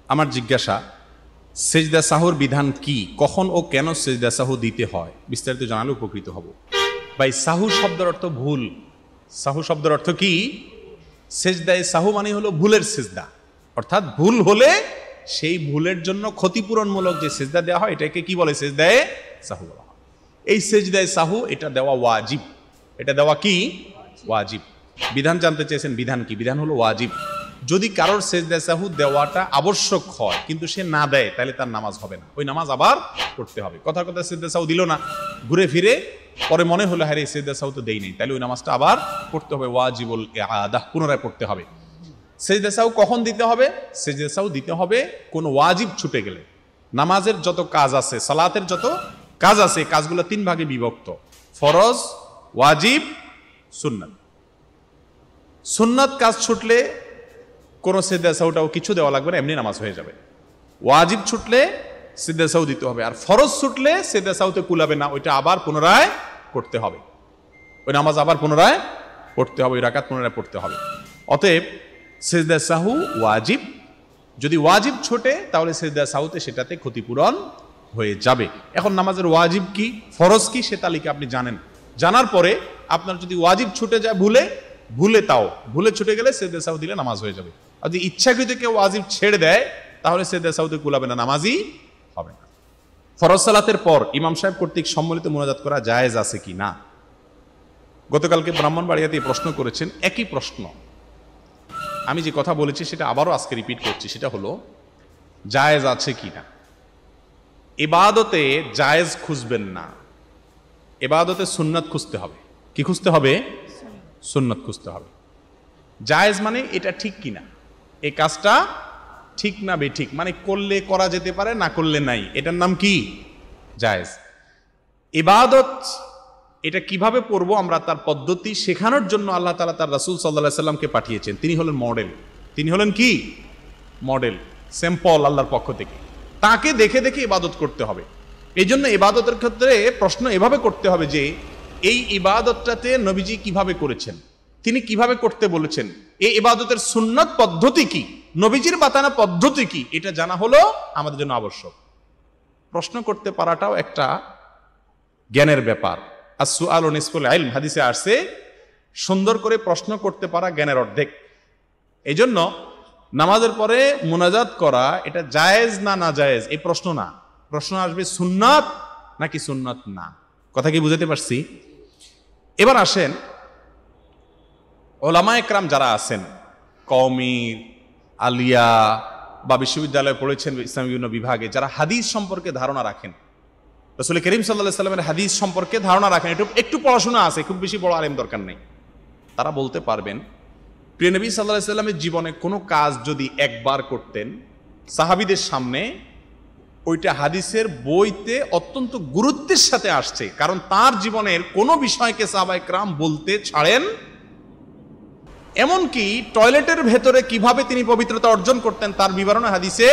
আমার জিজ্ঞাসা, সেজদা সাহুর বিধান কি, কখন ও কেন সেজদা সাহু দিতে হয়, বিস্তারিত জানালে উপকৃত হব। ভাই, সাহু শব্দের অর্থ ভুল। সাহু শব্দের অর্থ কি? সেজদায় সাহু মানে হলো ভুলের সেজদা, অর্থাৎ ভুল হলে সেই ভুলের জন্য ক্ষতিপূরণমূলক যে সেজদা দেওয়া হয় এটাকে কি বলে? সেজদায়ে সাহু বলা হয়। এই সেজদায়ে সাহু এটা দেওয়া ওয়াজিব। এটা দেওয়া কি? ওয়াজিব। বিধান জানতে চেয়েছেন, বিধান কি? বিধান হলো ওয়াজিব। যদি কারোর সেজদায়ে সাহু দেওয়াটা আবশ্যক হয় কিন্তু সে না দেয়, তাহলে তার নামাজ হবে না, ওই নামাজ আবার পড়তে হবে। কথার কথা সেজদায়ে সাহু দিল না, ঘুরে ফিরে পরে মনে হলো হ্যাঁ সেজদায়ে সাহু তো দেই নেই, তাহলে ওই নামাজটা আবার পড়তে হবে, ওয়াজিবুল ইআদাহ, পুনরায় পড়তে হবে। সেজদায়ে সাহু কখন দিতে হবে? সেজদায়ে সাহু দিতে হবে কোন ওয়াজিব ছুটে গেলে। নামাজের যত কাজ আছে, সালাতের যত কাজ আছে, কাজগুলো তিন ভাগে বিভক্ত: ফরজ, ওয়াজিব, সুন্নাত। সুন্নাত কাজ ছুটলে কোনো সেজদায়ে সাহুটাও কিছু দেওয়া লাগবে না, এমনি নামাজ হয়ে যাবে। ওয়াজিব ছুটলে সেজদায়ে সাহু দিতে হবে, আর ফরজ ছুটলে সেজদায়ে সাহুতে কুলাবে না, ওইটা আবার পুনরায় করতে হবে, ওই নামাজ আবার পুনরায় পড়তে হবে, ওই রাকাত পুনরায় পড়তে হবে। অতএব সেজদায়ে সাহু ওয়াজিব। যদি ওয়াজিব ছোটে তাহলে সেজদায়ে সাহুতে সেটাতে ক্ষতিপূরণ হয়ে যাবে। এখন নামাজের ওয়াজিব কি, ফরজ কি, সে তালিকা আপনি জানেন। জানার পরে আপনার যদি ওয়াজিব ছুটে যায় ভুলে ছুটে গেলে সেজদায়ে সাহু দিলে নামাজ হয়ে যাবে। আর যদি ইচ্ছাকৃত কেউ ওয়াজিব ছেড়ে দেয় তাহলে সেজদায়ে সাহুতে কুলাবে না, নামাজই হবে না। ফরজ সালাতের পর ইমাম সাহেব কর্তৃক সম্মিলিত মুনাজাত করা জায়েজ আছে কি না? গতকালকে ব্রাহ্মণবাড়িয়াতে প্রশ্ন করেছেন, একই প্রশ্ন। আমি যে কথা বলেছি সেটা আবারও আজকে রিপিট করছি, সেটা হলো জায়েজ আছে কি না। ইবাদতে জায়েজ খুঁজবেন না, ইবাদতে সুন্নাত খুঁজতে হবে। কি খুঁজতে হবে? সুন্নাত খুঁজতে হবে। জায়েজ মানে এটা ঠিক কিনা, এই কাজটা ঠিক না বেঠিক, মানে করলে করা যেতে পারে, না করলে নাই, এটার নাম কি? জায়েজ। ইবাদত এটা কিভাবে করবো আমরা, তার পদ্ধতি শেখানোর জন্য আল্লাহ তাআলা তার রাসূল সাল্লাল্লাহু আলাইহি সাল্লামকে পাঠিয়েছেন। তিনি হলেন মডেল। তিনি হলেন কি? মডেল, স্যাম্পল আল্লাহর পক্ষ থেকে। তাকে দেখে দেখে ইবাদত করতে হবে। এই জন্য ইবাদতের ক্ষেত্রে প্রশ্ন এভাবে করতে হবে যে এই ইবাদতটাতে নবীজি কিভাবে করেছেন, তিনি কিভাবে করতে বলেছেন, এই ইবাদতের সুন্নাত পদ্ধতি কি, নবীজির বাতানো পদ্ধতি কি, এটা জানা হলো আমাদের জন্য আবশ্যক। প্রশ্ন করতে পারাটাও একটা জ্ঞানের ব্যাপার। আস-সুআলু নিসফুল ইলম, হাদিসে আসছে সুন্দর করে প্রশ্ন করতে পারা জ্ঞানের অর্ধেক। এই জন্য নামাজের পরে মুনাজাত করা এটা জায়েজ না নাজায়েজ এই প্রশ্ন না, প্রশ্ন আসবে সুন্নাত নাকি সুন্নাত না। কথা কি বুঝাতে পারছি? এবার আসেন, ওলামায়ে কেরাম যারা আছেন, কওমি, আলিয়া বা বিশ্ববিদ্যালয়ে পড়েছেন ইসলামী বিভিন্ন বিভাগে, যারা হাদিস সম্পর্কে ধারণা রাখেন, রাসূল করিম সাল্লাল্লাহু আলাইহি সাল্লামের হাদিস সম্পর্কে ধারণা রাখেন, একটু পড়াশোনা আছে, খুব বেশি বড় আলেম দরকার নেই, তারা বলতে পারবেন প্রিয় নবী সাল্লাল্লাহু আলাইহি সাল্লামের জীবনে কোনো কাজ যদি একবার করতেন সাহাবীদের সামনে, ওইটা হাদিসের বইতে অত্যন্ত গুরুত্বের সাথে আসছে, কারণ তার জীবনের কোনো বিষয়কে সাহাবায়ে কেরাম বলতে ছাড়েন। এমনকি টয়লেটের ভেতরে কিভাবে তিনি পবিত্রতা অর্জন করতেন তার বিবরণ হাদিসে,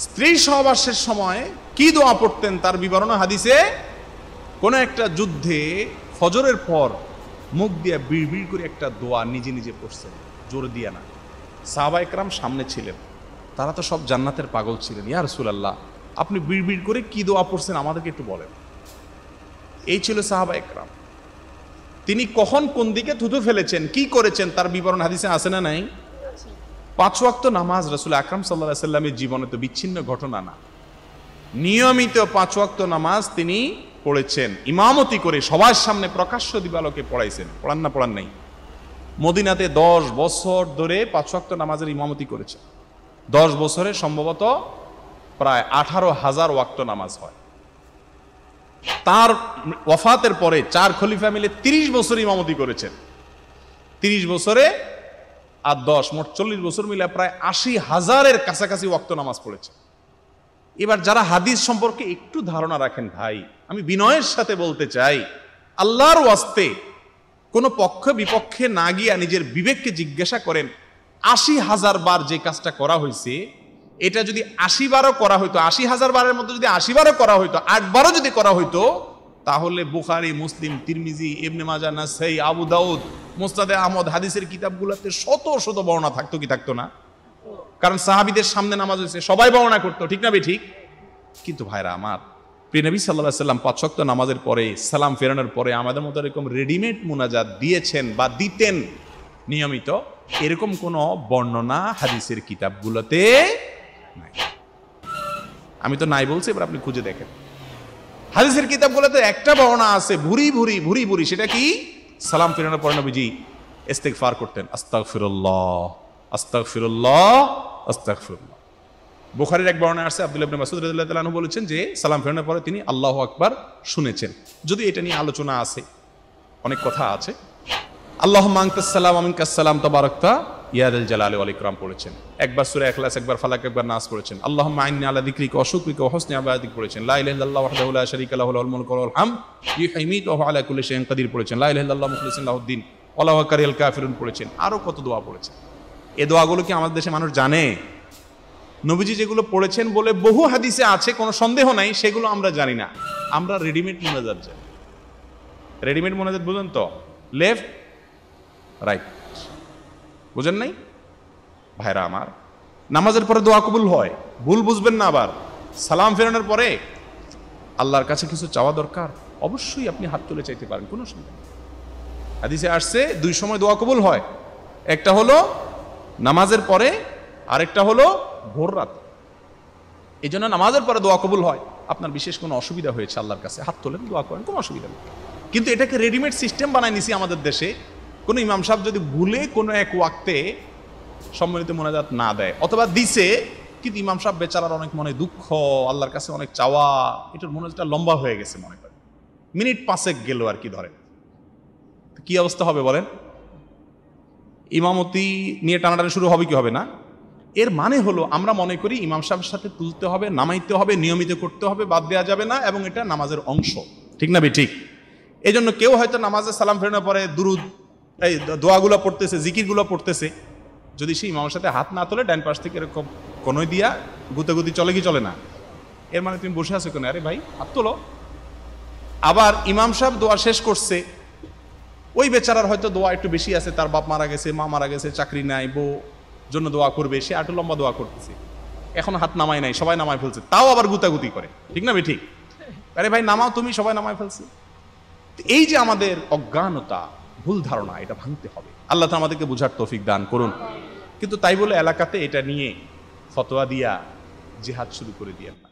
স্ত্রী সহবাসের সময় কি দোয়া পড়তেন তার বিবরণ হাদিসে, কোন একটা যুদ্ধে ফজরের পর মুখ দিয়ে বিড়বিড় করে একটা দোয়া নিজে নিজে পড়ছেন, জোর দিয়া না। সাহাবায়ে কেরাম সামনে ছিলেন, তারা তো সব জান্নাতের পাগল ছিলেন। ইয়া রাসূলুল্লাহ, আপনি বিড়বিড় করে কি দোয়া পড়ছেন আমাদেরকে একটু বলেন। এই ছিল সাহাবায়ে কেরাম। তিনি কখন কোন দিকে থুতু ফেলেছেন, কি করেছেন তার বিবরণ হাদিসে আছে না নাই? 5 ওয়াক্ত নামাজ রাসূল আকরাম সাল্লাল্লাহু আলাইহি সাল্লামের জীবনে তো বিচ্ছিন্ন ঘটনা না, নিয়মিত 5 ওয়াক্ত নামাজ তিনি পড়েছেন, ইমামতি করে সবার সামনে প্রকাশ্য দিবালোকে পড়াইছেন। পড়ান না? পড়ান নাই? মদিনাতে 10 বছর ধরে 5 ওয়াক্ত নামাজের ইমামতি করেছেন। 10 বছরে সম্ভবত প্রায় 18,000 ওয়াক্ত নামাজ হয়। তার ওয়াফাতের পরে 4 খলিফা মিলে 30 বছর ইমামতি করেছেন। 30 বছরে আর 10 মোট 40 বছর মিলে প্রায় 80,000-এর কাছাকাছি ওয়াক্ত নামাজ পড়েছে। এবার যারা হাদিস সম্পর্কে একটু ধারণা রাখেন ভাই, আমি বিনয়ের সাথে বলতে চাই, আল্লাহর ওয়াস্তে কোনো পক্ষ বিপক্ষে না গিয়া নিজের বিবেককে জিজ্ঞাসা করেন, 80,000 বার যে কাজটা করা হয়েছে এটা যদি 80 বারও করা হইতো, 80,000 বারের মধ্যে যদি 80 বারও করা হইতো, 8 বারও যদি করা হইতো, তাহলে বুখারী, মুসলিম, তিরমিজি, ইবনে মাজাহ, নাসাই, আবু দাউদ, মুসনাদে আহমদ হাদিসের কিতাবগুলোতে শত শত বর্ণনা থাকতো কি থাকতো না? কারণ সাহাবীদের সামনে নামাজ হয়েছে, সবাই বর্ণনা করতো, ঠিক না ঠিক? কিন্তু ভাইরা আমার, প্রিয় নবী সাল্লাল্লাহু আলাইহি ওয়াসাল্লাম 5 ওয়াক্ত নামাজের পরে সালাম ফেরানোর পরে আমাদের মতো এরকম রেডিমেড মুনাজাত দিয়েছেন বা দিতেন নিয়মিত, এরকম কোন বর্ণনা হাদিসের কিতাবগুলোতে নাই। আমি তো নাই বলছি, এবার আপনি খুঁজে দেখেন হাদিসের কিতাবগুলোতে একটা বর্ণনা আছে ভুরি ভুরি ভুরি ভুরি, সেটা কি? সালাম ফেরানোর পরে নবীজি ইস্তেগফার করতেন, আস্তাগফিরুল্লাহ আস্তাগফিরুল্লাহ আস্তাগফিরুল্লাহ। বুখারীর এক বর্ণনা আছে, আব্দুল্লাহ ইবনে মাসউদ রাদিয়াল্লাহু তাআলা আনহু বলেছেন যে সালাম ফেরানোর পরে তিনি আল্লাহু আকবার শুনেছেন। যদি এটা নিয়ে আলোচনা আছে, অনেক কথা আছে। আল্লাহুম্মা আনতাস সালাম ওয়া মিনকাস সালাম তাবারাকতা ইয়া যাল জালালি ওয়াল ইকরাম পড়েছেন। একবার সূরা ইখলাস, একবার ফালাক, একবার নাস পড়েছেন। আল্লাহুম্মা আইন্নি আলা যিকরিকা ওয়া শুকরিকা ওয়া হুসনি ইবাদাতিক পড়েছেন। লা ইলাহা ইল্লাল্লাহু ওয়াহদাহু লা শারীকা লাহু লাহুল মুলকু ওয়া লাহুল হামদ ইউহয়ী ওয়া ইয়ুমীতু ওয়া হুয়া আলা কুল্লি শাইইন কাদির পড়েছেন। লা ইলাহা ইল্লাল্লাহু মুখলিসিন লাহুদ-দ্বীন ওয়া লাহু কারিহাল কাফিরুন পড়েছেন। আরো কত দোয়া পড়েছেন। এই দোয়াগুলো কি আমাদের দেশে মানুষ জানে? নবীজি যেগুলো পড়েছেন বলে বহু হাদিসে আছে, কোনো সন্দেহ নাই, সেগুলো আমরা জানি না। আমরা রেডিমেড মুনাজাত জানি। রেডিমেড মুনাজাত বুঝেন তো? লেফট রাইট, বুঝেন নাই? ভাইরা আমার, নামাজের পরে দোয়া কবুল হয়, ভুল বুঝবেন না। আবার সালাম ফেরানোর পরে আল্লাহর কাছে কিছু চাওয়া দরকার, অবশ্যই আপনি হাত তুলে চাইতে পারেন, কোনো সমস্যা নেই। হাদিসে আসছে 2 সময় দোয়া কবুল হয়, একটা হলো নামাজের পরে, আরেকটা হলো ভোর রাত। এই জন্য নামাজের পরে দোয়া কবুল হয়। আপনার বিশেষ কোনো অসুবিধা হয়েছে আল্লাহর কাছে, হাত তোলেন, দোয়া করেন, কোনো অসুবিধা নেই। কিন্তু এটাকে রেডিমেড সিস্টেম বানায় নিছি আমাদের দেশে। কোনো ইমাম সাহেব যদি ভুলে কোনো এক ওয়াক্তে সম্মিলিত মোনাজাত না দেয়, অথবা দিছে কিন্তু ইমাম সাহেব বেচারার অনেক মনে দুঃখ, আল্লাহর কাছে অনেক চাওয়া, এটার মোনাজাতটা লম্বা হয়ে গেছে, মনে করেন মিনিট 5 গেল আর কি, ধরেন, কি অবস্থা হবে বলেন? ইমামতি নিয়ে টানাটানি শুরু হবে কি হবে না? এর মানে হলো আমরা মনে করি ইমাম সাহেবের সাথে তুলতে হবে, নামাইতে হবে, নিয়মিত করতে হবে, বাদ দেওয়া যাবে না, এবং এটা নামাজের অংশ, ঠিক না ঠিক? এই জন্য কেউ হয়তো নামাজে সালাম ফেরানোর পরে দুরুদ, এই দোয়াগুলো পড়তেছে, জিকিরগুলো পড়তেছে, যদি সেই ইমামের সাথে হাত না তোলে, ডান পাশ থেকে এরকম কোনোই দিয়া গুতাগুতি চলে কি চলে না? এর মানে তুমি বসে আছো কেন? আরে ভাই হাত তোলো। আবার ইমাম সাহেব দোয়া শেষ করছে, ওই বেচারার হয়তো দোয়া একটু বেশি আছে, তার বাপ মারা গেছে, মা মারা গেছে, চাকরি নাই, বউ জন্য দোয়া করবে, সে আটু লম্বা দোয়া করতেছে, এখন হাত নামায় নাই, সবাই নামায় ফেলছে, তাও আবার গুতাগুতি করে, ঠিক না ঠিক? আরে ভাই নামাও তুমি, সবাই নামায় ফেলছে। এই যে আমাদের অজ্ঞানতা, ভুল ধারণা, এটা ভাঙতে হবে। আল্লাহ তাআলা আমাদেরকে বুঝার তৌফিক দান করুন। কিন্তু তাই বলে এলাকাতে এটা নিয়ে ফতোয়া দিয়া জিহাদ শুরু করে দিয়েন না।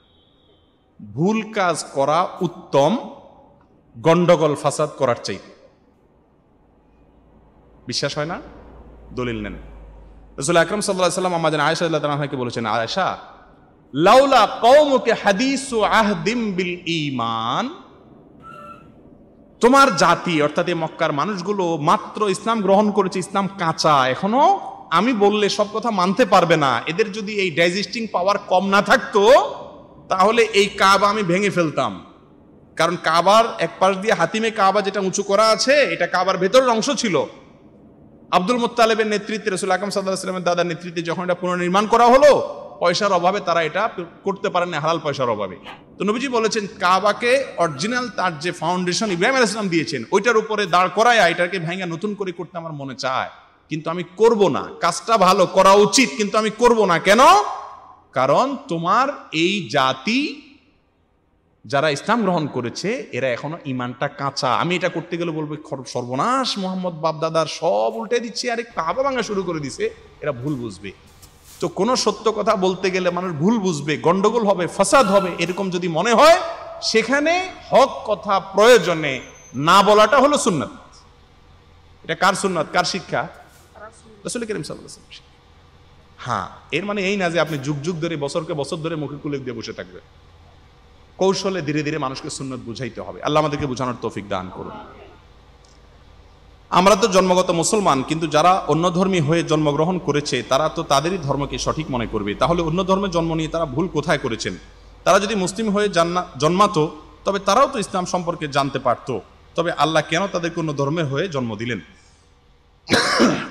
ভুল কাজ করা উত্তম গন্ডগোল ফাসাদ করার চাইতে। বিশ্বাস হয় না? দলিল নেন। রাসূল আকরাম সাল্লাল্লাহু আলাইহি ওয়াসাল্লাম আমাদের আয়েশা রাদিয়াল্লাহু তাআলাকে বলেছেন, আয়েশা, লাউলা কওমুকে হাদিসু আহদিম বিল ঈমান, তোমার জাতি অর্থাৎ এই মক্কার মানুষগুলো মাত্র ইসলাম গ্রহণ করেছে, ইসলাম কাঁচা, এখনো আমি বললে সব কথা মানতে পারবে না, এদের যদি এই ডাইজেস্টিং পাওয়ার কম না থাকতো তাহলে এই কাবা আমি ভেঙে ফেলতাম। কারণ কাবার এক পাশ দিয়ে হাতিমে কাবা যেটা উঁচু করা আছে, এটা কাবার ভেতরের অংশ ছিল। আব্দুল মুত্তালিবের নেতৃত্বে, রাসূল আকরাম সাল্লাল্লাহু আলাইহি ওয়াসাল্লামের দাদার নেতৃত্বে যখন এটা পুনর্নির্মাণ করা হলো, পয়সার অভাবে তারা এটা করতে পারেন না, হালাল পয়সার অভাবে। তো নবীজি বলেছেন, কাবাকে অরিজিনাল তার যে ফাউন্ডেশন ইব্রাহিম আলাইহিস সালাম দিয়েছেন, ওইটার উপরে দাঁড় করায় এটাকে ভেঙে নতুন করে করতে আমার মনে চায়, কিন্তু আমি করব না। কাজটা ভালো, করা উচিত, কিন্তু আমি করব না। কেন? কারণ তোমার এই জাতি যারা ইসলাম গ্রহণ করেছে, এরা এখনো ইমানটা কাঁচা। আমি এটা করতে গেলে বলবো সর্বনাশ, মোহাম্মদ বাপদাদার সব উল্টে দিচ্ছে, আরে কাবা ভাঙা শুরু করে দিছে, এরা ভুল বুঝবে। তো কোনো সত্য কথা বলতে গেলে মানুষ ভুল বুঝবে, গন্ডগোল হবে, ফাসাদ হবে, এরকম যদি মনে হয়, সেখানে হক কথা প্রয়োজনে না বলাটা হলো সুন্নাত। এটা কার সুন্নাত, কার শিক্ষা? রাসূল করিম সাল্লাল্লাহু আলাইহি ওয়াসাল্লাম। হ্যাঁ, এর মানে এই না যে আপনি যুগ যুগ ধরে, বছরকে বছর ধরে মুখে কুলে দিয়ে বসে থাকবে। কৌশলে ধীরে ধীরে মানুষকে সুন্নাত বুঝাইতে হবে। আল্লাহ আমাদেরকে বোঝানোর তৌফিক দান করুন। আমরা তো জন্মগত মুসলমান, কিন্তু যারা অন্য ধর্মী হয়ে জন্মগ্রহণ করেছে তারা তো তাদেরই ধর্মকে সঠিক মনে করবে। তাহলে অন্য ধর্মে জন্ম নিয়ে তারা ভুল কোথায় করেছেন? তারা যদি মুসলিম হয়ে জন্মাতো, তবে তারাও তো ইসলাম সম্পর্কে জানতে পারত। তবে আল্লাহ কেন তাদেরকে অন্য ধর্মের হয়ে জন্ম দিলেন?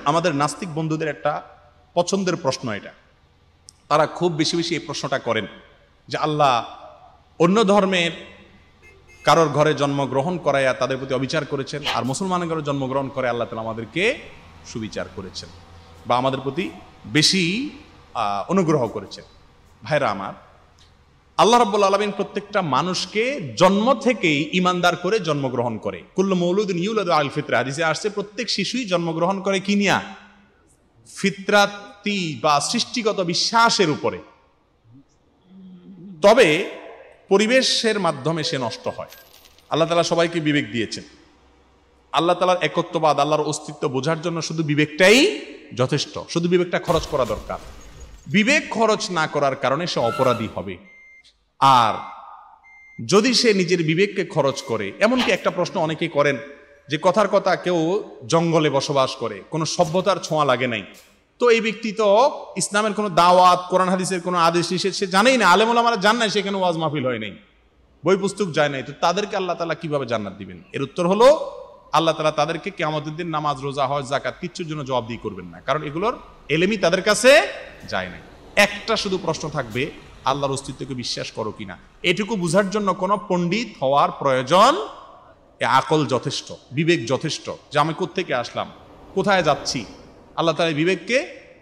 আমাদের নাস্তিক বন্ধুদের একটা পছন্দের প্রশ্ন এটা। তারা খুব বেশি বেশি এই প্রশ্নটা করেন যে আল্লাহ অন্য ধর্মের কারোর ঘরে জন্মগ্রহণ করাইয়া তাদের প্রতি অবিচার করেছেন, আর মুসলমানের ঘরে জন্মগ্রহণ করে আল্লাহ তাআলা আমাদেরকে সুবিচার করেছেন, বা আমাদের প্রতি বেশি অনুগ্রহ করেছেন। ভাইরা আমার, আল্লাহ রাব্বুল আলামিন প্রত্যেকটা মানুষকে জন্ম থেকেই ইমানদার করে জন্মগ্রহণ করে। কুল্লু মৌলুদিন ইউলাদু আলাল ফিতরা, হাদিসে আসছে প্রত্যেক শিশুই জন্মগ্রহণ করে কি নিয়া? ফিতরাতি বা সৃষ্টিগত বিশ্বাসের উপরে। তবে পরিবেশের মাধ্যমে সে নষ্ট হয়। আল্লাহ তাআলা সবাইকে বিবেক দিয়েছেন। আল্লাহ তাআলার একত্ববাদ, আল্লাহর অস্তিত্ব বোঝার জন্য শুধু বিবেকটাই যথেষ্ট, শুধু বিবেকটা খরচ করা দরকার। বিবেক খরচ না করার কারণে সে অপরাধী হবে। আর যদি সে নিজের বিবেককে খরচ করে, এমনকি একটা প্রশ্ন অনেকেই করেন যে কথার কথা কেউ জঙ্গলে বসবাস করে, কোনো সভ্যতার ছোঁয়া লাগে নাই, তো এই ব্যক্তি তো ইসলামের কোনো দাওয়াত, কোরআন হাদিসের কোনো আদেশ নিষেধ সে জানেই না, আলেম ওলামারা জান নাই, সেখানে ওয়াজ মাহফিল হয় নাই, বই পুস্তক যায় নাই, তো তাদেরকে আল্লাহ তাআলা কিভাবে জান্নাত দিবেন? এর উত্তর হলো আল্লাহ তাআলা তাদেরকে কিয়ামতের দিন নামাজ, রোজা, হজ, যাকাত কিচ্ছুর জন্য জবাবদিহি করবেন না, কারণ এগুলোর এলেমই তাদের কাছে যায় নাই। একটা শুধু প্রশ্ন থাকবে, আল্লাহর অস্তিত্বকে বিশ্বাস করো কিনা। এটুকু বুঝার জন্য কোনো পণ্ডিত হওয়ার প্রয়োজন, আকল যথেষ্ট, বিবেক যথেষ্ট, যে আমি কোত্থেকে আসলাম, কোথায় যাচ্ছি। আল্লাহ তাআলা বিবেককে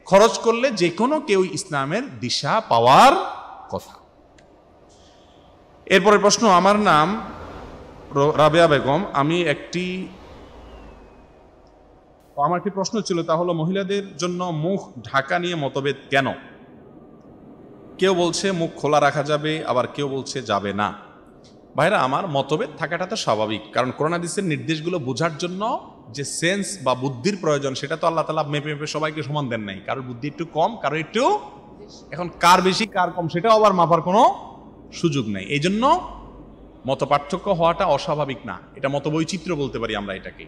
খরচ করলে যে কোনো কেউ ইসলামের দিশা পাওয়ার কথা। এরপরের প্রশ্ন, আমার নাম রাবেয়া বেগম, আমার একটি প্রশ্ন ছিল, তা হলো মহিলাদের জন্য মুখ ঢাকা নিয়ে মতভেদ কেন? কেউ বলছে মুখ খোলা রাখা যাবে, আবার কেউ বলছে যাবে না। ভাইরা আমার, মতভেদ থাকাটা তো স্বাভাবিক, কারণ কোরআন হাদিসের নির্দেশগুলো বোঝার জন্য যে সেন্স বা বুদ্ধির প্রয়োজন, সেটা তো আল্লাহ তাআলা মেপে মেপে সবাইকে সমান দেন নাই। কারোর বুদ্ধি একটু কম, কারোর একটু, এখন কার বেশি কার কম সেটাও আবার মাপার কোনো সুযোগ নাই। এই জন্য মত পার্থক্য হওয়াটা অস্বাভাবিক না, এটা মতবৈচিত্র্য বলতে পারি আমরা এটাকে।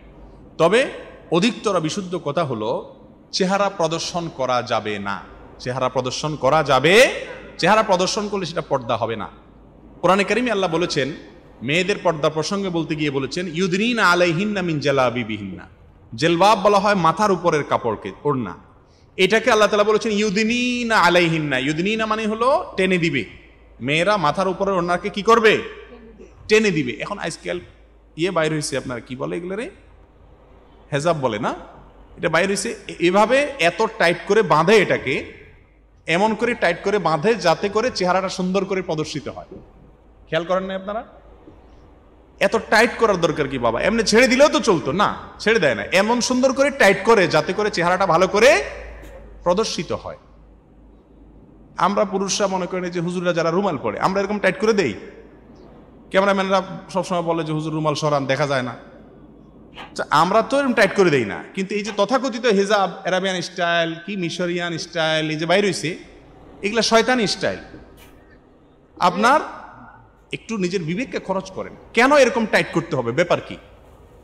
তবে অধিকতর বিশুদ্ধ কথা হলো চেহারা প্রদর্শন করা যাবে না। চেহারা প্রদর্শন করা যাবে, চেহারা প্রদর্শন করলে সেটা পর্দা হবে না। কোরআনে কারিমে আল্লাহ বলেছেন, মেয়েদের পর্দা প্রসঙ্গে বলতে গিয়ে বলেছেন ইউদনিনা আলাইহিন্না মিন জালাবিবিহিন্না। জেলবাব বলা হয় মাথার উপরের কাপড়কে, ওড়না। এটাকে আল্লাহ তাআলা বলেছেন ইউদনিনা আলাইহিন্না। ইউদনিনা মানে হলো টেনে দিবে, মেয়েরা মাথার উপরের ওড়নাকে কি করবে? টেনে দিবে। এখন আজকাল বাইর হয়েছে, আপনার কি বলে এগুলোরে, হেজাব বলে না, এটা বাইর হয়েছে, এভাবে এত টাইট করে বাঁধে, এটাকে এমন করে টাইট করে বাঁধে যাতে করে চেহারাটা সুন্দর করে প্রদর্শিত হয়। খেয়াল করেন না আপনারা? এত টাইট করার দরকার কি বাবা? এমনি ছেড়ে দিলেও তো চলতো না, ছেড়ে দেয় না, এমন সুন্দর করে টাইট করে যাতে করে চেহারাটা ভালো করে প্রদর্শিত হয়। আমরা পুরুষরা মনে করেন যে হুজুররা যারা রুমাল পরে, আমরা এরকম টাইট করে দেই। ক্যামেরাম্যানরা সবসময় বলে যে হুজুর রুমাল সরান, দেখা যায় না। আমরা তো এরকম টাইট করে দেই না, কিন্তু এই যে তথাকথিত হিজাব, আরাবিয়ান স্টাইল, কি মিশরিয়ান স্টাইল, এই যে বাইর হইছে, এগুলা শয়তানি স্টাইল। আপনার একটু নিজের বিবেককে খরচ করেন, কেন এরকম টাইট করতে হবে? ব্যাপার কি?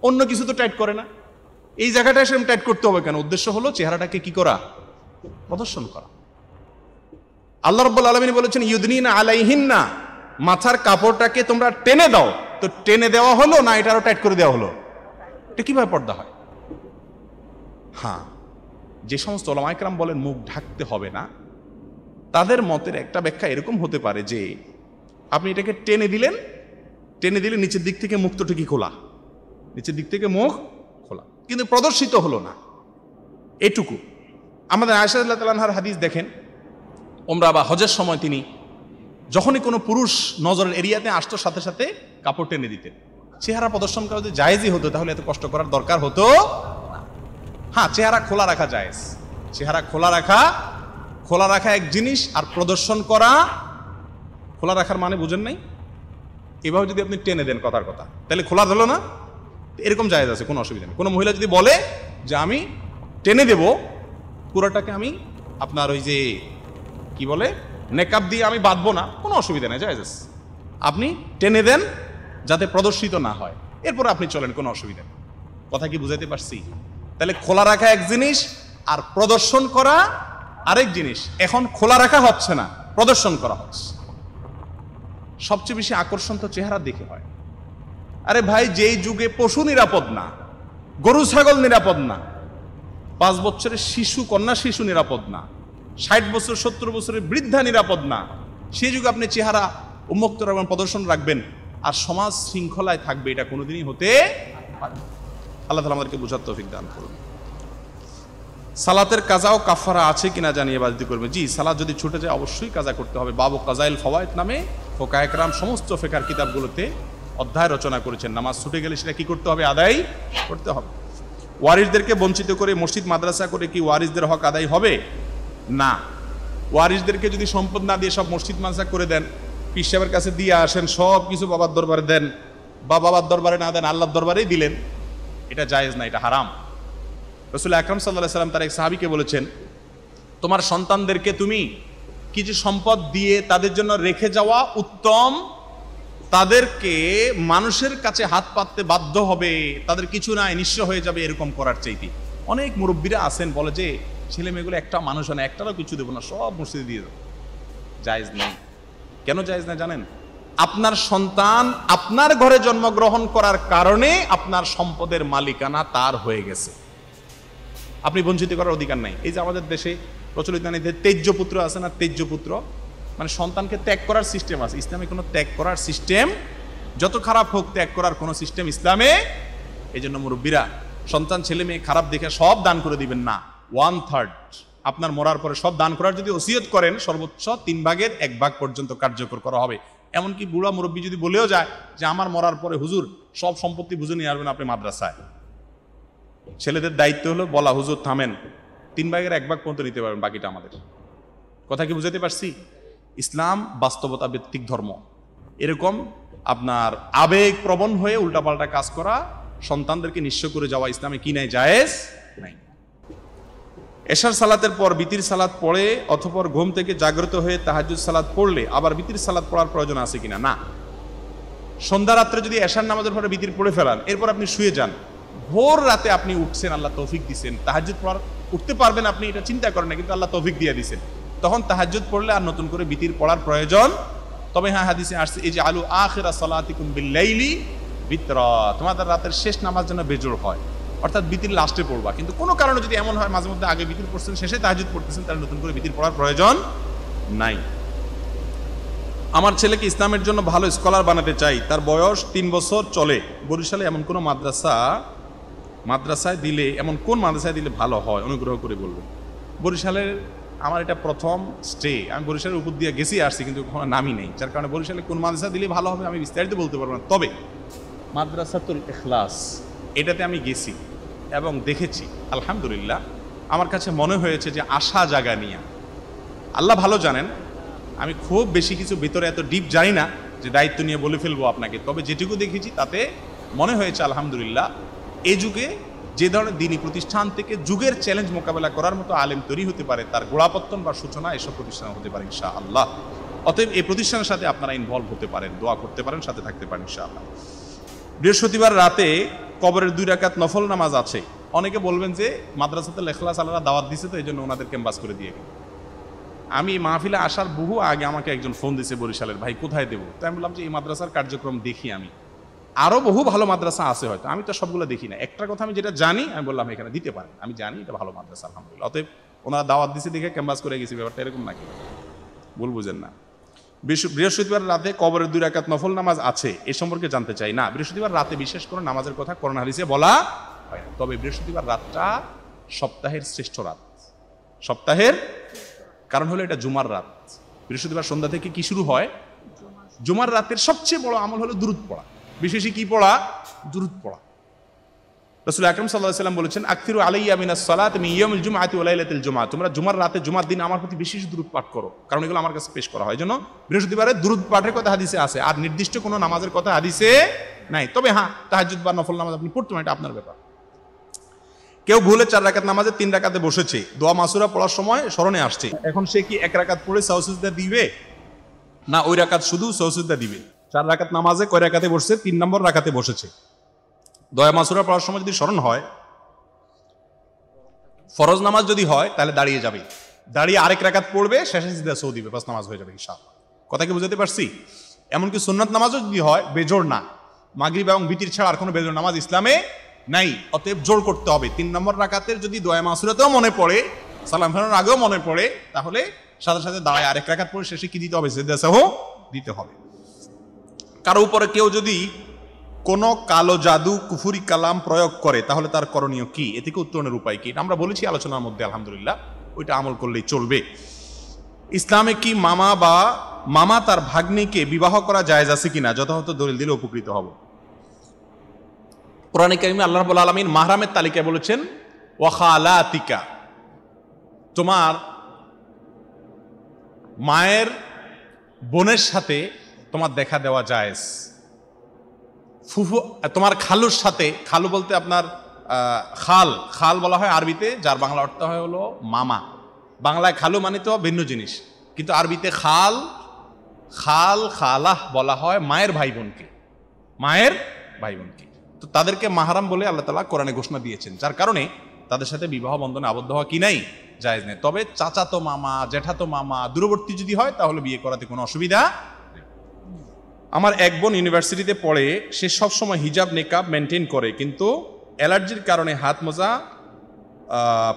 অন্য কিছু তো টাইট করে না, এই জায়গাটা সেরকম টাইট করতে হবে কেন? উদ্দেশ্য হলো চেহারাটাকে কি করা? প্রদর্শন করা। আল্লাহ রাব্বুল আলামিন বলেছেন ইউদনিনা আলাইহিন্না, মাথার কাপড়টাকে তোমরা টেনে দাও। তো টেনে দেওয়া হলো না এটা আরো টাইট করে দেওয়া হলো? এটা কিভাবে পর্দা হয়? হ্যাঁ, যে সমস্ত ওলামা ইকরাম বলেন মুখ ঢাকতে হবে না, তাদের মতের একটা ব্যাখ্যা এরকম হতে পারে যে আপনি এটাকে টেনে দিলেন, টেনে দিলে নিচের দিক থেকে মুখ তো ঠিকই খোলা, নিচের দিক থেকে মুখ খোলা, কিন্তু প্রদর্শিত হলো না, এটুকু। আমাদের আয়েশা রাদিয়াল্লাহু তাআলা আনহার হাদিস দেখেন, ওমরা বা হজের সময় তিনি যখনই কোনো পুরুষ নজরের এরিয়াতে আসতো সাথে সাথে কাপড় টেনে দিতেন। চেহারা প্রদর্শন করা যদি জায়েজই হতো তাহলে এত কষ্ট করার দরকার হতো না। হ্যাঁ, চেহারা খোলা রাখা জায়েজ, চেহারা খোলা রাখা এক জিনিস, আর প্রদর্শন করা, খোলা রাখার মানে বুঝেন নাই? এভাবে যদি আপনি টেনে দেন কথার কথা, তাহলে খোলা হলো না? এরকম জায়েজ আছে, কোনো অসুবিধা নেই। কোনো মহিলা যদি বলে যে আমি টেনে দেব পুরোটাকে, আমি আপনার ওই যে কি বলে নেকাব দিয়ে আমি বাঁধবো না, কোনো অসুবিধা নেই, জায়েজ আছে। আপনি টেনে দেন যাতে প্রদর্শিত না হয়, এরপর আপনি চলেন, কোনো অসুবিধা নেই। কথা কি বুঝাইতে পারছি? তাহলে খোলা রাখা এক জিনিস আর প্রদর্শন করা আরেক জিনিস। এখন খোলা রাখা হচ্ছে না, প্রদর্শন করা হচ্ছে। সবচেয়ে বেশি আকর্ষণ তো চেহারা দেখে হয়। আরে ভাই, যেই যুগে পশু নিরাপদ না, গরু ছাগল নিরাপদ না, 5 বছরের শিশু, কন্যা শিশু নিরাপদ না, 60 বছর 70 বছরের বৃদ্ধা নিরাপদ না, সেই যুগে আপনি চেহারা উন্মুক্ত রাখবেন, প্রদর্শন রাখবেন আর সমাজ শৃঙ্খলায় থাকবে, এটা কোনোদিনই হতে পারে না। আল্লাহ তাআলা আমাদেরকে বুঝার তৌফিক দান করুন। সালাতের কাজা ও কাফারা আছে কিনা জানিয়ে বাদ করবে। জি, সালাত যদি ছুটে যায় অবশ্যই কাজা করতে হবে। বাবু কাজাইল ফওয়ায়েদ নামে ফোকায়ে কেরাম সমস্ত ফিকহের কিতাবগুলোতে অধ্যায় রচনা করেছেন। নামাজ ছুটে গেলে সেটা কি করতে হবে? আদায় করতে হবে। ওয়ারিসদেরকে বঞ্চিত করে মসজিদ মাদ্রাসা করে কি ওয়ারিসদের হক আদায় হবে? না। ওয়ারিসদেরকে যদি সম্পদ না দিয়ে সব মসজিদ মাদ্রাসা করে দেন, পীর সাহেবের কাছে দিয়ে আসেন, সব কিছু বাবার দরবারে দেন, বা বাবার দরবারে না দেন আল্লাহর দরবারেই দিলেন, এটা জায়েজ না, এটা হারাম। রাসূল আকরাম সাল্লাল্লাহু আলাইহি সাল্লাম তার এক সাহাবীকে বলেছেন, তোমার সন্তানদেরকে তুমি কিছু সম্পদ দিয়ে তাদের জন্য রেখে যাওয়া উত্তম, তাদেরকে মানুষের কাছে হাত পাততে বাধ্য হবে, তাদের কিছু নাই নিঃস্ব হয়ে যাবে এরকম করার চাইতে। অনেক মুরব্বীরা আছেন বলে যে ছেলে মেয়েগুলো একটা মানুষ হয় না, একটারও কিছু দেবো না, সব মসজিদে দিয়ে দেবো। জায়েজ নেই। কেন জায়েজ না জানেন? আপনার সন্তান আপনার ঘরে জন্মগ্রহণ করার কারণে আপনার সম্পদের মালিকানা তার হয়ে গেছে, আপনি বঞ্চিত করার অধিকার নাই। এই যে আমাদের দেশে প্রচলিত তেজ্য পুত্র আছে না, তেজ্য পুত্র মানে সন্তানকে ত্যাগ করার সিস্টেম আছে। ইসলামে কোনো ত্যাগ করার সিস্টেম, যত খারাপ হোক ত্যাগ করার কোনো সিস্টেম ইসলামে। এই জন্য মুরব্বীরা সন্তান ছেলে মেয়ে খারাপ দেখে সব দান করে দিবেন না। 1/3 আপনার মরার পরে সব দান করার যদি ওসিয়ত করেন, সর্বোচ্চ 3 ভাগের 1 ভাগ পর্যন্ত কার্যকর করা হবে। এমনকি বুড়া মুরব্বী যদি বলেও যায় যে আমার মরার পরে হুজুর সব সম্পত্তি বুঝে নিয়ে আসবেন আপনি মাদ্রাসায়, ছেলেদের দায়িত্ব হলো বলা, হুজুর থামেন, 3 ভাগের 1 ভাগ পর্যন্ত নিতে পারবেন, বাকিটা আমাদের। কথা কি বুঝাতে পারছি? ইসলাম বাস্তবতা ভিত্তিক ধর্ম। এরকম আপনার আবেগ প্রবণ হয়ে উল্টাপাল্টা কাজ করা, সন্তানদেরকে নিঃস্ব করে যাওয়া ইসলামে কি নাই? জায়েজ নাই। এশার সালাতের পর বিতির সালাত পড়ে অথবা ঘুম থেকে জাগ্রত হয়ে তাহাজ্জুদ সালাত পড়লে আবার বিতির সালাত পড়ার প্রয়োজন আছে কিনা? না। সন্ধ্যা রাত্রে যদি এশার নামাজের পরে বিতির পড়ে ফেলান, এরপর আপনি শুয়ে যান, ভোর রাতে আপনি উঠছেন, আল্লাহ তৌফিক দিচ্ছেন, তাহাজ্জুদ পড়ার উঠতে পারবেন আপনি, এটা চিন্তা করেন না, কিন্তু আল্লাহ তৌফিক দিয়ে দিচ্ছেন, তখন তাহাজ্জুদ পড়লে আর নতুন করে বিতির পড়ার প্রয়োজন। তবে হ্যাঁ, হাদিসে আসছে এই যে আলু আখিরা সালাতিকুম বিল্লাইলি বিতরা, তোমাদের রাতের শেষ নামাজ যেন বেজোড় হয়, অর্থাৎ বিতির লাস্টে পড়বা। কিন্তু কোনো কারণে যদি এমন হয় মাঝে মধ্যে আগে বিতির পড়ছেন শেষে তাহাজ্জুদ পড়তেছেন, তাহলে নতুন করে বিতির পড়ার প্রয়োজন নাই। আমার ছেলেকে ইসলামের জন্য ভালো স্কলার বানাতে চাই, তার বয়স 3 বছর চলে। বরিশালে এমন কোন মাদ্রাসায় দিলে, এমন কোন মাদ্রাসায় দিলে ভালো হয় অনুগ্রহ করে বলবেন। বরিশালের আমার এটা প্রথম স্টে, আমি বরিশালের উপর দিয়ে গেছি আসছি, কিন্তু কোনো নামই নেই, যার কারণে বরিশালে কোন মাদ্রাসা দিলে ভালো হবে আমি বিস্তারিত বলতে পারবো না। তবে মাদ্রাসাতুল ইখলাস এটাতে আমি গেছি এবং দেখেছি, আলহামদুলিল্লাহ আমার কাছে মনে হয়েছে যে আশা জাগা নিয়ে, আল্লাহ ভালো জানেন, আমি খুব বেশি কিছু ভিতরে এত ডিপ জানি না যে দায়িত্ব নিয়ে বলে ফেলবো আপনাকে, তবে যেটুকু দেখেছি তাতে মনে হয়েছে আলহামদুলিল্লাহ এই যুগে যে ধরনের দিনী প্রতিষ্ঠান থেকে যুগের চ্যালেঞ্জ মোকাবেলা করার মতো আলেম তৈরি হতে পারে, তার গোড়াপত্তন বা সূচনা এসব প্রতিষ্ঠান হতে পারে ইনশাআল্লাহ। অতএব এই প্রতিষ্ঠানের সাথে আপনারা ইনভলভ হতে পারেন, দোয়া করতে পারেন, সাথে থাকতে পারেন ইনশাআল্লাহ। বৃহস্পতিবার রাতে কবরের 2 রাকাত নফল নামাজ আছে। অনেকে বলবেন যে মাদ্রাসাতুল ইখলাস আলাদা দাওয়াত দিছে তো এই জন্য ওনাদের ক্যাম্পাস করে দিয়ে গেল। আমি মাহফিলে আসার বহু আগে আমাকে একজন ফোন দিয়েছে বরিশালের, ভাই কোথায় দেবো? তো আমি বললাম যে এই মাদ্রাসার কার্যক্রম দেখি আমি, আরো বহু ভালো মাদ্রাসা আছে হয়তো, আমি তো সবগুলো দেখি না। একটা কথা আমি যেটা জানি আমি বললাম এখানে দিতে পারেন, আমি জানি এটা ভালো মাদ্রাসা আলহামদুলিল্লাহ। অতএব ওনারা দাওয়াত দিছে দেখে ক্যাম্পাস করে গেছি, ব্যাপারটা এরকম নাকি? ভুল বুঝেন না। বৃহস্পতিবার রাতে কবরের 2 রাকাত নফল নামাজ আছে, এ সম্পর্কে জানতে চাই। না, বৃহস্পতিবার রাতে বিশেষ করে নামাজের কথা কোরআন হাদিসে বলা হয় না। তবে বৃহস্পতিবার রাতটা সপ্তাহের শ্রেষ্ঠ রাত, সপ্তাহের, কারণ হলো এটা জুমার রাত। বৃহস্পতিবার সন্ধ্যা থেকে কি শুরু হয়? জুমার রাতের সবচেয়ে বড় আমল হলো দুরূদ পড়া। বিশেষই কি পড়া? দুরূদ পড়া। রাসূল আকরাম সাল্লাল্লাহু আলাইহি ওয়াসাল্লাম বলেছেন, আকসিরু আলাইয়া মিনাস সালাতি মিন ইয়াউমিল জুমআতি ওয়া লাইলাতিল জুমআ, তোমরা জুমার রাতে জুমার দিন আমার প্রতি বেশি দুরূদ পাঠ করো, কারণ এগুলো আমার কাছে পেশ করা হয়। এজন্য বৃহস্পতিবারে দুরূদ পাঠের কথা হাদিসে আছে, আর নির্দিষ্ট কোনো নামাজের কথা হাদিসে নাই। তবে হ্যাঁ, তাহাজ্জুদ বা নফল নামাজ আপনি পড়তে পারেন, এটা আপনার ব্যাপার। কেউ ভুলে 4 রাকাত নামাজে 3 রাকাতে বসেছে, দোয়া মাসুরা পড়ার সময় স্মরণে আসছে, এখন সে কি 1 রাকাত পড়ে সাজদা দিবে, না ওই রাকাত শুধু সাজদা দিবে? 4 রাকাত নামাজে কয় রাকাতে বসছে? 3 নম্বর রাকাতে বসেছে। দোয়া মাসুরা পড়ার সময় যদি স্মরণ হয়, ফরজ নামাজ যদি হয় তাহলে দাঁড়িয়ে যাবে, দাঁড়িয়ে আরেক রাকাত পড়বে, শেষে সিজদা সৌ দিবে, বাস নামাজ হয়ে যাবে ইনশাআল্লাহ। কথা কি বুঝাতে পারছি? এমনকি সুন্নাত নামাজও যদি হয় বেজোড় না, মাগরিব এবং বিতির ছাড়া আর কোনো বেজোড় নামাজ ইসলামে নাই, অতএব জোর করতে হবে। 3 নম্বর রাকাতের যদি দোয়া মাসুরাতেও মনে পড়ে, সালাম ফেরানোর আগেও মনে পড়ে, তাহলে সাথে সাথে দাঁড়ায় আরেক রাকাত পড়ে শেষে কি দিতে হবে? সিজদা সাহু দিতে হবে। কারো উপরে কেউ যদি কোনো কালো জাদু কুফুরি কালাম প্রয়োগ করে তাহলে তার করণীয় কি, এ থেকে উত্তরণের উপায় কি? আমরা বলেছি আলোচনার মধ্যে, আলহামদুলিল্লাহ ওইটা আমল করলেই চলবে। ইসলামে কি মামা তার ভাগ্নিকে বিবাহ করা জায়েজ আছে কিনা, যথাযথ দলিল দিলে উপকৃত হব। কোরআনে কারিমে আল্লাহ রাব্বুল আলামিন মাহরামের তালিকায় বলেছেন ওয়া খালাতিকা, তোমার মায়ের বোনের সাথে তোমার দেখা দেওয়া জায়েজ। ফুফু তোমার খালুর সাথে, খালু বলতে আপনার খাল বলা হয় আরবিতে, যার বাংলা অর্থ হয় হলো মামা। বাংলায় খালু মানে তো ভিন্ন জিনিস, কিন্তু আরবিতে খালাহ বলা হয় মায়ের ভাই বোনকে, তো তাদেরকে মাহরাম বলে আল্লাহ তাআলা কোরআনে ঘোষণা দিয়েছেন, যার কারণে তাদের সাথে বিবাহ বন্ধনে আবদ্ধ হওয়া কি নাই, জায়েজ নেই। তবে চাচাতো মামা, জ্যাঠাতো মামা দূরবর্তী যদি হয় তাহলে বিয়ে করাতে কোনো অসুবিধা। আমার এক বোন ইউনিভার্সিটিতে পড়ে, সে সবসময় হিজাব নেকাব মেনটেন করে, কিন্তু অ্যালার্জির কারণে হাত মোজা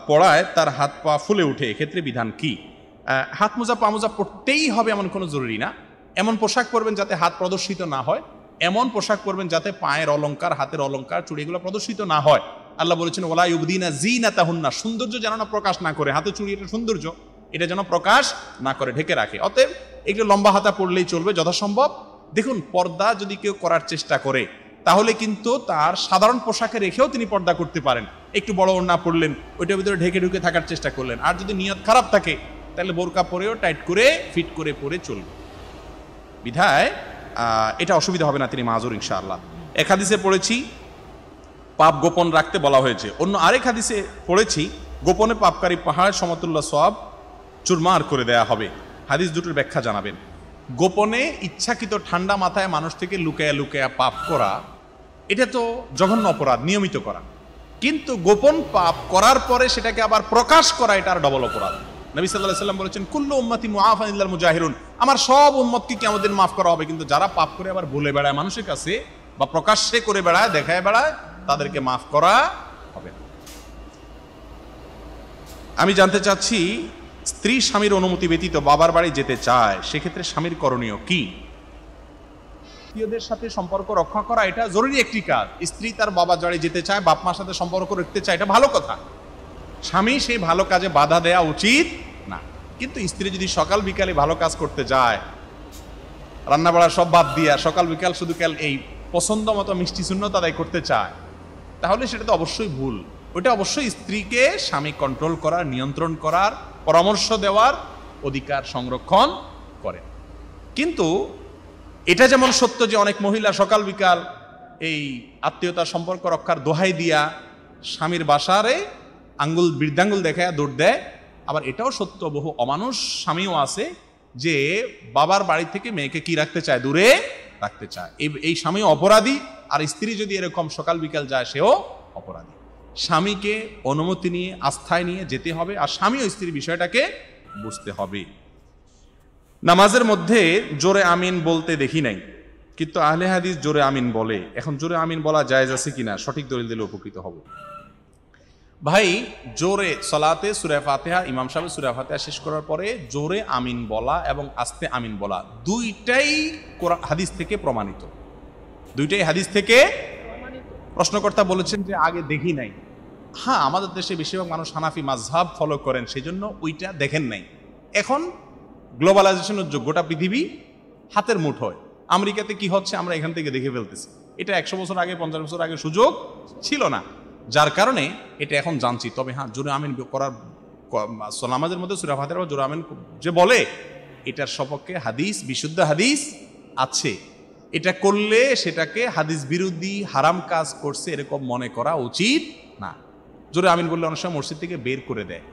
পড়ায় তার হাত পা ফুলে উঠে, এক্ষেত্রে বিধান কি? হাত মোজা পা মোজা পড়তেই হবে এমন কোনো জরুরি না। এমন পোশাক পরবেন যাতে হাত প্রদর্শিত না হয়, এমন পোশাক পরবেন যাতে পায়ের অলংকার, হাতের অলংকার, চুড়ি এগুলো প্রদর্শিত না হয়। আল্লাহ বলেছেন ওয়ালা ইউবদিনা যিনাতাহুন্না, সৌন্দর্য যেন না প্রকাশ না করে, হাতে চুড়ি এটা সৌন্দর্য, এটা যেন প্রকাশ না করে, ঢেকে রাখে। অতএব এগুলো লম্বা হাতা পড়লেই চলবে যথাসম্ভব। দেখুন, পর্দা যদি কেউ করার চেষ্টা করে তাহলে কিন্তু তার সাধারণ পোশাকে রেখেও তিনি পর্দা করতে পারেন। একটু বড় ওড়না পরলেন, ওইটার ভিতরে ঢেকে ঢুকে থাকার চেষ্টা করলেন, আর যদি নিয়ত খারাপ থাকে তাহলে বোরকা পরেও টাইট করে ফিট করে পরে চলবে। বিধায় এটা অসুবিধা হবে না, তিনি মাযুর ইনশাআল্লাহ। এক হাদিসে পড়েছি পাপ গোপন রাখতে বলা হয়েছে, অন্য আরেক হাদিসে পড়েছি গোপনে পাপকারী পাহাড় সমতুল্য সওয়াব চুরমার করে দেয়া হবে। হাদিস দুটোর ব্যাখ্যা জানাবেন। গোপনে ইচ্ছাকৃত ঠান্ডা মাথায় মানুষ থেকে লুকায়া লুকায়া পাপ করা, এটা তো জঘন্য অপরাধ, নিয়মিত করা। কিন্তু গোপন পাপ করার পরে সেটাকে আবার প্রকাশ করা, এটা আর ডবল অপরাধ। নবী সাল্লাল্লাহু আলাইহি ওয়াসাল্লাম বলেছেন কুল্লু উম্মতি মুআফান ইল্লাল মুজাহিরুন, আমার সব উম্মতকে কিয়ামতের দিন মাফ করা হবে, কিন্তু যারা পাপ করে আবার বলে বেড়ায় মানুষের কাছে বা প্রকাশ্যে করে বেড়ায়, দেখায় বেড়ায়, তাদেরকে মাফ করা হবে না। আমি জানতে চাচ্ছি, স্ত্রী স্বামীর অনুমতি ব্যতীত বাবার বাড়ি যেতে চায়, সেক্ষেত্রে স্বামীর করণীয় কি? আত্মীয়দের সাথে সম্পর্ক রক্ষা করা এটা জরুরি একটি কাজ। স্ত্রী তার বাবার বাড়ি যেতে চায়, বাপ মার সাথে সম্পর্ক রাখতে চায়, এটা ভালো কথা। স্বামী সেই ভালো কাজে বাধা দেয়া উচিত না। কিন্তু স্ত্রী যদি সকাল বিকালে ভালো কাজ করতে যায়, রান্না বাড়া সব বাদ দিয়া সকাল বিকাল শুধু এই পছন্দ মতো মিষ্টি সুন্নত আদায় করতে চায়, তাহলে সেটা তো অবশ্যই ভুল। ওইটা অবশ্যই স্ত্রীকে স্বামী কন্ট্রোল করার, নিয়ন্ত্রণ করার, পরামর্শ দেওয়ার অধিকার সংরক্ষণ করে। কিন্তু এটা যেমন সত্য যে অনেক মহিলা সকাল বিকাল এই আত্মীয়তার সম্পর্ক রক্ষার দোহাই দিয়া স্বামীর বাসারে বৃদ্ধাঙ্গুল দেখায় দৌড় দেয়, আবার এটাও সত্য বহু অমানুষ স্বামীও আছে যে বাবার বাড়ি থেকে মেয়েকে কি রাখতে চায়, দূরে রাখতে চায়। এই স্বামীও অপরাধী, আর স্ত্রী যদি এরকম সকাল বিকাল যায় সেও অপরাধী। স্বামীকে অনুমতি নিয়ে, আস্থায় নিয়ে যেতে হবে, আর স্বামী ও স্ত্রীর বিষয়টাকে বুঝতে হবে। নামাজের মধ্যে জোরে আমিন বলতে দেখি নাই, কিন্তু আহলে হাদিস জোরে আমিন বলে। এখন জোরে আমিন বলা জায়েজ আছে কিনা, সঠিক দলিল দিলে উপকৃত হব। ভাই, জোরে সলাতে সূরা ফাতিহা, ইমাম সাহেব সূরা ফাতিহা শেষ করার পরে জোরে আমিন বলা এবং আস্তে আমিন বলা দুইটাই হাদিস থেকে প্রমাণিত, দুইটাই হাদিস থেকে। প্রশ্নকর্তা বলেছেন যে আগে দেখি নাই। হ্যাঁ, আমাদের দেশে বেশিরভাগ মানুষ হানাফি মাযহাব ফলো করেন, সেই জন্য ওইটা দেখেন নাই। এখন গ্লোবালাইজেশনের যুগ, গোটা পৃথিবী হাতের মুঠোয়। আমেরিকাতে কি হচ্ছে আমরা এখান থেকে দেখে ফেলতেছি। এটা 100 বছর আগে, 50 বছর আগে সুযোগ ছিল না, যার কারণে এটা এখন জানছি। তবে হ্যাঁ, জোরে আমিন করার, নামাজের মধ্যে সূরা ফাতিহার জোরে আমিন যে বলে, এটার সপক্ষে হাদিস, বিশুদ্ধ হাদিস আছে। এটা করলে সেটাকে হাদিস বিরোধী, হারাম কাজ করছে এরকম মনে করা উচিত না। জোরে আমিন বললে অনেক সময় মসজিদ থেকে বের করে দেয়।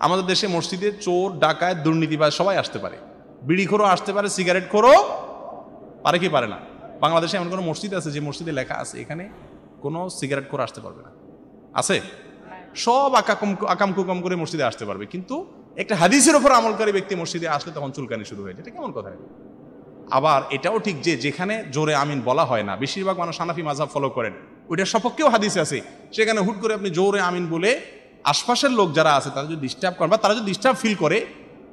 আমাদের দেশে মসজিদে চোর, ডাকাত, দুর্নীতিবাজ সবাই আসতে পারে, বিড়িখোরও আসতে পারে, সিগারেট খোরও পারে কি পারে না? বাংলাদেশে এমন কোনো মসজিদ আছে যে মসজিদে লেখা আছে এখানে কোনো সিগারেট খোর আসতে পারবে না? আছে? সব আকাম কুকাম করে মসজিদে আসতে পারবে, কিন্তু একটা হাদিসের ওপর আমলকারী ব্যক্তি মসজিদে আসলে তখন চুলকানি শুরু হয়ে যায়। এটা কেমন কথা? আবার এটাও ঠিক যে যেখানে জোরে আমিন বলা হয় না, বেশিরভাগ মানুষ হানাফি মাযহাব ফলো করেন, ওইটার সপক্ষেও হাদিস আছে, সেখানে হুট করে আপনি জোরে আমিন বলে আশপাশের লোক যারা আছে তারা যদি ডিস্টার্ব করেন বা তারা যদি ডিস্টার্ব ফিল করে,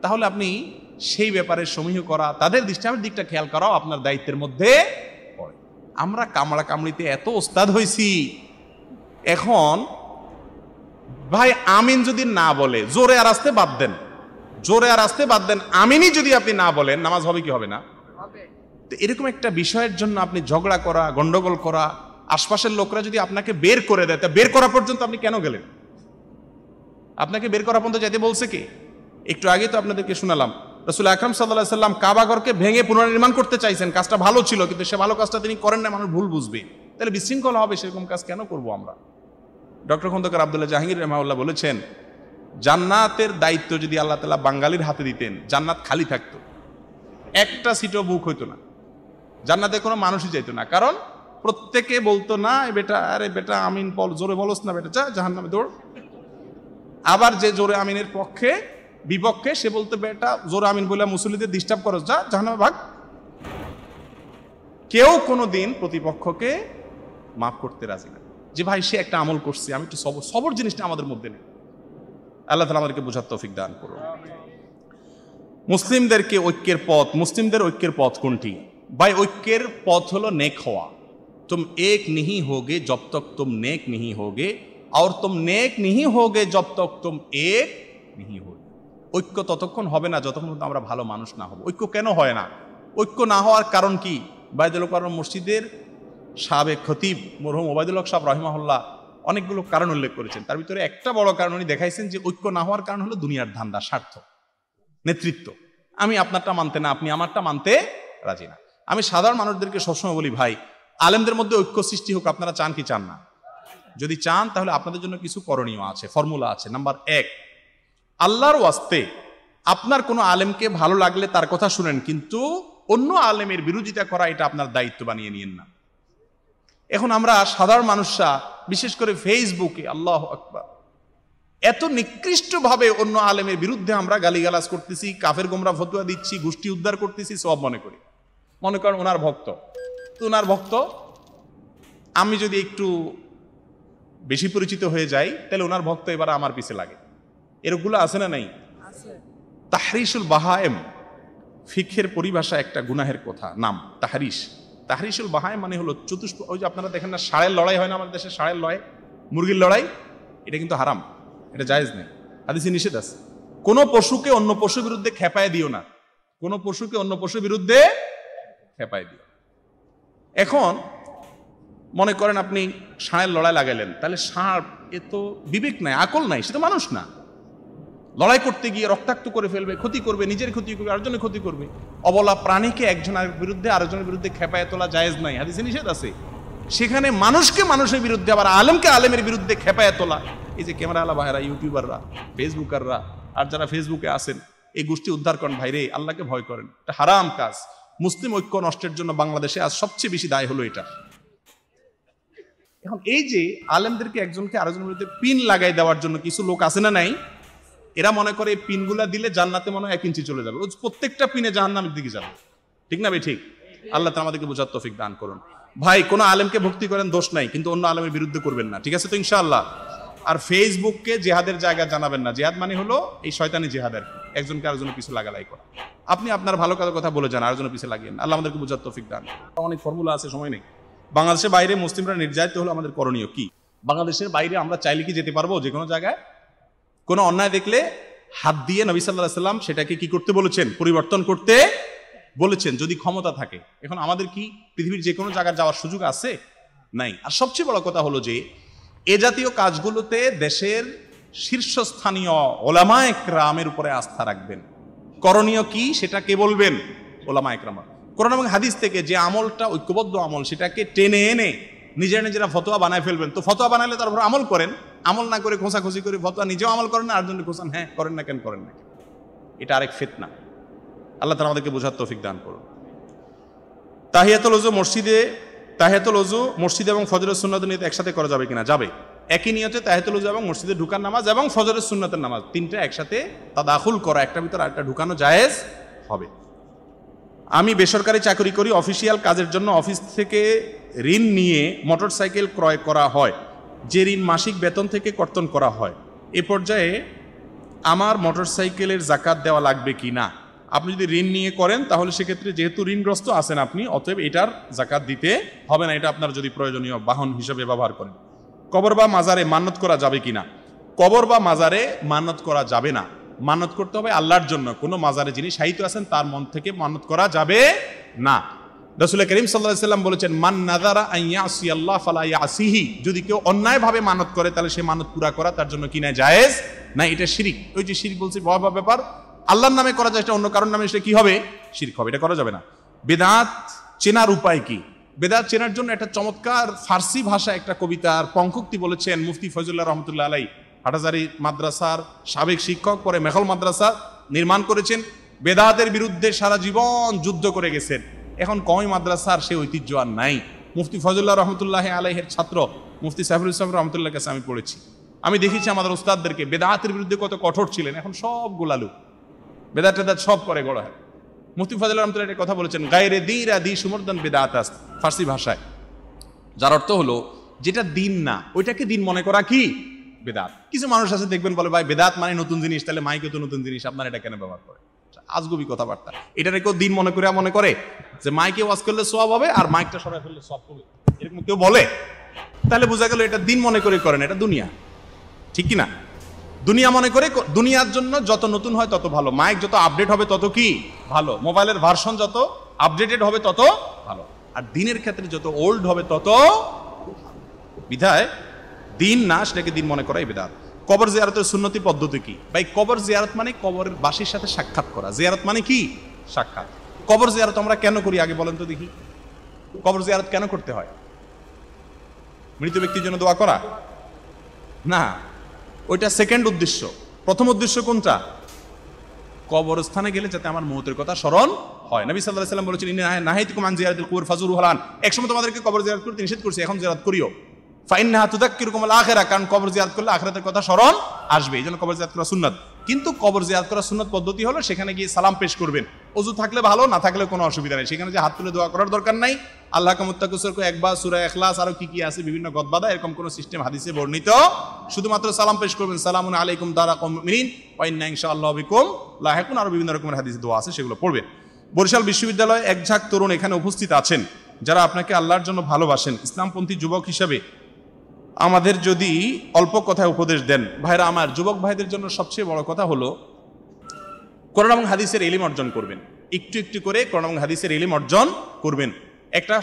তাহলে আপনি সেই ব্যাপারে সমীহ করা, তাদের ডিস্টার্বের দিকটা খেয়াল করাও আপনার দায়িত্বের মধ্যে পড়ে। আমরা কামড়া কামড়িতে এত ওস্তাদ হয়েছি, এখন ভাই আমিন যদি না বলে, জোরে আর আসতে বাদ দেন, জোরে আর আসতে বাদ দেন, আমিনই যদি আপনি না বলেন, নামাজ হবে কি হবে না? তো এরকম একটা বিষয়ের জন্য আপনি ঝগড়া করা, গন্ডগোল করা, আশপাশের লোকরা যদি আপনাকে বের করে দেয়, তা বের করা পর্যন্ত আপনি কেন গেলেন? আপনাকে বের করা পর্যন্ত যেতে বলছে কে? একটু আগে তো আপনাদেরকে শোনালাম, রাসূল আকরাম সাল্লাল্লাহু আলাইহি সাল্লাম কাবা ঘরকে ভেঙে পুনর্নির্মাণ করতে চাইছেন, কাজটা ভালো ছিল, কিন্তু সে ভালো কাজটা তিনি করেন না, মানুষ ভুল বুঝবে, তাহলে বিশৃঙ্খলা হবে, সেরকম কাজ কেন করব আমরা? ডক্টর খন্দকার আব্দুল্লাহ জাহাঙ্গীর রাহিমাহুল্লাহ বলেছেন, জান্নাতের দায়িত্ব যদি আল্লাহ তাআলা বাঙালির হাতে দিতেন, জান্নাত খালি থাকতো, একটা সিটও বুক হইতো না, জান্নাতে কোনো মানুষই যাইতো না, কারণ প্রত্যেকে বলতো না বেটা, আরে বেটা আমিন বল, জোরে বলস না বেটা, যা জাহান্নামে দৌড়। আবার যে জোরে আমিনের পক্ষে বিপক্ষে, সে বলতো বেটা জোরে আমিন বলে মুসল্লিদের ডিস্টার্ব করো, যা জাহান্নামে ভাগ। কেউ কোনো দিন প্রতিপক্ষকে মাফ করতে রাজি না, যে ভাই সে একটা আমল করছে, আমি একটু সবর, সবর জিনিসটা আমাদের মধ্যে নেই। আল্লাহ তাআলা আমাদেরকে বোঝার তৌফিক দান করুন। মুসলিমদেরকে ঐক্যের পথ, মুসলিমদের ঐক্যের পথ কোনটি? ভাই ঐক্যের পথ হলো নেক হওয়া। तुम एक नहीं होगे जब तक तुम नेक नहीं होगे, और तुम नेक नहीं होगे जब तक तुम एक नहीं होगे। ঐক্য ততক্ষণ হবে না যতক্ষণ পর্যন্ত আমরা ভালো মানুষ না হব। ঐক্য কেন হয় না? ঐক্য না হওয়ার কারণ কি? বাইদুল হক মসজিদের সাবেক খতিব মরহুম ওবায়দুল হক সাহেব রাহিমাহুল্লাহ অনেকগুলো কারণ উল্লেখ করেছেন, তার ভিতরে একটা বড় কারণ উনি দেখাইছেন যে ঐক্য না হওয়ার কারণ হলো দুনিয়ার ধান্দা, স্বার্থ, নেতৃত্ব। আমি আপনারটা মানতে না, আপনি আমারটা মানতে রাজি না। আমি সাধারণ মানুষদেরকে সবসময় বলি, ভাই আলেমদের মধ্যে ঐক্য সৃষ্টি হোক, আপনারা চান কি চান না? যদি চান তাহলে আপনাদের জন্য কিছু করণীয় আছে, ফর্মুলা আছে। নাম্বার 1, আল্লাহর ওয়াস্তে আপনার কোনো আলেমকে ভালো লাগলে তার কথা শুনেন, কিন্তু অন্য আলেমের বিরোধিতা করা এটা আপনার দায়িত্ব বানিয়ে নিয়েন না। এখন আমরা সাধারণ মানুষরা বিশেষ করে ফেসবুকে আল্লাহু আকবার এত নিকৃষ্টভাবে অন্য আলেমের বিরুদ্ধে আমরা গালিগালাজ করতেছি, কাফের গোমরা ফতোয়া দিচ্ছি, গোষ্ঠী উদ্ধার করতেছি, সব মনে করেন ওনার ভক্ত, তো ওনার ভক্ত আমি যদি একটু বেশি পরিচিত হয়ে যাই, তাহলে ওনার ভক্ত এবার আমার পিছে লাগে। এরগুলো আছে না নাই? তাহরিসুল বাহায়েম ফিকহের পরিভাষা একটা গুনাহের কথা, নাম তাহরিস। তাহরিসুল বাহায়েম মানে হলো চতুষ্প, ওই যে আপনারা দেখেন না ষাঁড়ের লড়াই হয় না আমাদের দেশে, ষাঁড়ের লড়াই, মুরগির লড়াই, এটা কিন্তু হারাম, এটা জায়েজ নেই, হাদিসে নিষেধ আছে। কোনো পশুকে অন্য পশুর বিরুদ্ধে খেপায় দিও না, কোনো পশুকে অন্য পশুর বিরুদ্ধে খেপায় দিও। এখন মনে করেন আপনি ষাঁড়ের লড়াই লাগাইলেন, তাহলে ষাঁড় এ তো বিবেক নাই, আকল নাই, সে তো মানুষ না। লড়াই করতে গিয়ে রক্তাক্ত করে ফেলবে, ক্ষতি করবে, নিজের ক্ষতি করবে, আরেকজনের ক্ষতি করবে। অবলা প্রাণীকে একজনের বিরুদ্ধে আরেকজনের বিরুদ্ধে খেপায় তোলা জায়েজ নাই, হাদিসে নিষেধ আছে। সেখানে মানুষকে মানুষের বিরুদ্ধে, আবার আলেমকে আলেমের বিরুদ্ধে খেপায় তোলা, এই যে ক্যামেরাওয়ালা ভাইরা, ইউটিউবাররা, ফেসবুকাররা, আর যারা ফেসবুকে আসেন, এই গোষ্ঠী উদ্ধার করেন। ভাইরে আল্লাহকে ভয় করেন, এটা হারাম কাজ। মুসলিম ঐক্য নষ্টের জন্য বাংলাদেশে আজ সবচেয়ে বেশি দায় হলো এটা। এখন এই যে আলেমদেরকে একজনকে আরেকজনের বিরুদ্ধে পিন লাগাই দেওয়ার জন্য কিছু লোক আছে না নাই, এরা মনে করে এই পিনগুলা দিলে জান্নাতে মনে হয় 1 ইঞ্চি চলে যাবে, প্রত্যেকটা পিনে জাহান্নামের দিকে যাবে। ঠিক না ভাই? ঠিক। আল্লাহ তাআলা আমাদেরকে বোঝার তৌফিক দান করুন। ভাই কোন আলেমকে ভক্তি করেন, দোষ নাই, কিন্তু অন্য আলেমের বিরুদ্ধে করবেন না, ঠিক আছে তো ইনশাআল্লাহ? আর ফেসবুককে জিহাদের জায়গা জানাবেন না। জিহাদ মানে হলো এই শয়তানি জিহাদ আর কি, একজনকে আরেকজনের পিছু লাগালাই করা। আপনি আপনার ভালো কাজের কথা বলে যান, আরেকজনের পিছু লাগিয়েন। আল্লাহ আমাদেরকে বোঝার তৌফিক দান। অনেক ফর্মুলা আছে, সময় নেই। বাংলাদেশের বাইরে মুসলিমরা নির্যাতিত হলো, আমাদের করণীয় কি? বাংলাদেশের বাইরে আমরা চাইলে কি যেতে পারবো? যে কোনো জায়গায় কোনো অন্যায় দেখলে হাত দিয়ে নবী সাল্লাল্লাহু আলাইহি সাল্লাম সেটাকে কি করতে বলেছেন? পরিবর্তন করতে বলেছেন, যদি ক্ষমতা থাকে। এখন আমাদের কি পৃথিবীর যে কোনো জায়গায় যাওয়ার সুযোগ আছে? নাই। আর সবচেয়ে বড় কথা হলো যে এ জাতীয় কাজগুলোতে দেশের শীর্ষস্থানীয় ওলামায়ে কেরামের উপরে আস্থা রাখবেন। করণীয় কি সেটা কে বলবেন? ওলামায়ে কেরাম। কোরআন এবং হাদিস থেকে যে আমলটা ঐক্যবদ্ধ আমল, সেটাকে টেনে এনে নিজেরা ফতোয়া বানায় ফেলবেন। তো ফতোয়া বানাইলে তার উপর আমল করেন, আমল না করে খোঁচাখুচি করে ফতোয়া নিজেও আমল করেন না, আরেকজনকে খোঁচান, হ্যাঁ করেন না কেন, করেন না কেন। এটা আরেক ফিতনা। আল্লাহ তাআলা আমাদেরকে বোঝার তৌফিক দান করুন। তাহিয়াতুল ওযু মসজিদে এবং ফজরের সুন্নাতের নিয়তে একসাথে করা যাবে কিনা? যাবে। একই নিয়তে তাহিয়াতুল ওযু এবং মসজিদে ঢুকার নামাজ এবং ফজরের সুন্নাতের নামাজ, তিনটা একসাথে তাদাখুল করা, একটা ভিতর আরেকটা ঢুকানো জায়েজ হবে। আমি বেসরকারি চাকরি করি, অফিসিয়াল কাজের জন্য অফিস থেকে ঋণ নিয়ে মোটরসাইকেল ক্রয় করা হয়, যে ঋণ মাসিক বেতন থেকে কর্তন করা হয়। এ পর্যায়ে আমার মোটরসাইকেলের যাকাত দেওয়া লাগবে কি না? আপনি যদি ঋণ নিয়ে করেন তাহলে সেক্ষেত্রে যেহেতু ঋণগ্রস্ত আছেন আপনি, অতএব এটার জাকাত দিতে হবে না, এটা আপনার যদি প্রয়োজনীয় বাহন হিসেবে ব্যবহার করেন। কবর বা মাজারে মান্নত করা যাবে কিনা? কবর বা মাজারে মান্নত করা যাবে না, মান্নত করতে হবে আল্লাহর জন্য। কোনো মাজারে যিনি শায়িত আছেন তার মন থেকে মান্নত করা যাবে না। রাসূল করিম সাল্লাল্লাহু আলাইহি ওয়াসাল্লাম বলেছেন, মান নাযারা আন ইয়াসি আল্লাহ ফালা ইয়াসিহি, যদি কেউ অন্যায়ভাবে মানত করে তাহলে সে মানত পুরা করা তার জন্য কি না জায়েজ না, এটা শিরক। ওই যে শিরক বলছি ভয়াবহ ব্যাপার, আল্লাহর নামে করা যায়, এটা অন্য কারোর নামে সেটা কি হবে? শিরক হবে, এটা করা যাবে না। বেদাত চেনার উপায় কি? বেদাত চেনার জন্য একটা চমৎকার ফার্সি ভাষা একটা কবিতার পঙ্খোক্তি বলেছেন মুফতি ফয়জুল্লাহ রহমতুল্লাহ আলাই। হাটাজারি মাদ্রাসার সাবেক শিক্ষক, পরে মেখল মাদ্রাসা নির্মাণ করেছেন। বেদাতের বিরুদ্ধে সারা জীবন যুদ্ধ করে গেছেন। এখন কওমি মাদ্রাসার সে ঐতিহ্য আর নাই। মুফতি ফয়জুল্লাহ রহমতুল্লাহ আলাইহের ছাত্র মুফতি সাইফুল ইসলাম রহমতুল্লাহর কাছে আমি পড়েছি, আমি দেখেছি আমাদের ওস্তাদদেরকে বেদাতের বিরুদ্ধে কত কঠোর ছিলেন। এখন সব গোলালু, বেদাত টেদাত সব করে গড়া হয়। মুফতি ফয়জুল্লাহ রহমতুল্লাহ একটা কথা বলেছেন, গায়রে দিরা দি সুমরদান বেদাত আস, ফার্সি ভাষায়, যার অর্থ হলো যেটা দিন না ওইটাকে দিন মনে করা কি বেদাত। কিছু মানুষ আছে দেখবেন বলে, ভাই বেদাত মানে নতুন জিনিস, তাহলে মাইকে তো নতুন জিনিস, আপনার এটা কেন ব্যবহার করে? আজগুবি কথাবার্তা। এটারে কেউ দিন মনে করে যে মাইকে ওয়াজ করলে সওয়াব হবে আর মাইকটা সরাই ফেললে সওয়াব হবে, এরকম কেউ বলে? তাহলে বোঝা গেল এটা দিন মনে করে করেন, এটা দুনিয়া, ঠিক কি না? দুনিয়া মনে করে, দুনিয়ার জন্য যত নতুন হয় তত ভালো, মাইক যত আপডেট হবে তত কি ভালো, মোবাইলের ভার্সন যত আপডেটেড হবে তত ভালো, আর দিনের ক্ষেত্রে যত ওল্ড হবে তত বিধায় দিন না, সেটাকে দিন মনে করাই বেদাত। কবর জিয়ারতের সুন্নতি পদ্ধতি কি? ভাই কবর জিয়ারত মানে কবরের বাসীর সাথে সাক্ষাৎ করা। জিয়ারত মানে কি? সাক্ষাৎ। কবর জিয়ারত আমরা কেন করি আগে বলেন তো দেখি? কবর জিয়ারত কেন করতে হয়? মৃত ব্যক্তির জন্য দোয়া করা না, ওইটা সেকেন্ড উদ্দেশ্য। প্রথম উদ্দেশ্য কোনটা? কবরস্থানে গেলে যাতে আমার মৌতের কথা স্মরণ হয়। নবী সাল্লাল্লাহু আলাইহি ওয়াসাল্লাম বলেছেন, ইন্নী নাহাইতুকুম আন জিয়ারাতিল কুবুর ফাজুরুহা। একসময় তোমাদেরকে কবর জিয়ারত করতে নিষেধ করছি, এখন জিয়ারত করিও। ফাইন্নাহা তুযাক্কিরুকুমুল আখিরাহ, কারণ কবর জিয়ারত করলে আখিরাতের কথা স্মরণ আসবে, এইজন্য কবর জিয়ারত করা সুন্নাত। কিন্তু কবর জিয়ারত করা সুন্নাত পদ্ধতি হলো সেখানে গিয়ে সালাম পেশ করবেন। ওযু থাকলে ভালো, না থাকলে কোনো অসুবিধা নেই। সেখানে যে হাত তুলে দোয়া করার দরকার নাই। আল্লাহকা মুত্তাকিসুরকু একবার সূরা ইখলাস আরো কি কি আছে বিভিন্ন গদবাদা, এরকম কোন সিস্টেম হাদিসে বর্ণিত। শুধুমাত্র সালাম পেশ করবেন, সালামুন আলাইকুম দারা কওমিন মুমিনিন ওয়া ইন্না ইনশাআল্লাহু বিকুম লাহিকুন, আরো বিভিন্ন রকমের হাদিসে দোয়া আছে, সেগুলো পড়বেন। বরিশাল বিশ্ববিদ্যালয়ে এক ঝাঁক তরুণ এখানে উপস্থিত আছেন যারা আপনাকে আল্লাহর জন্য ভালোবাসেন। ইসলামপন্থী যুবক হিসেবে আমাদের যদি অল্প কথায় উপদেশ দেন। ভাইরা আমার, যুবক ভাইদের জন্য সবচেয়ে বড় কথা হলো কোরআন এবং হাদিসের ইলম অর্জন করবেন। একটু একটু করে কোরআন এবং হাদিসের ইলম অর্জন করবেন। একটা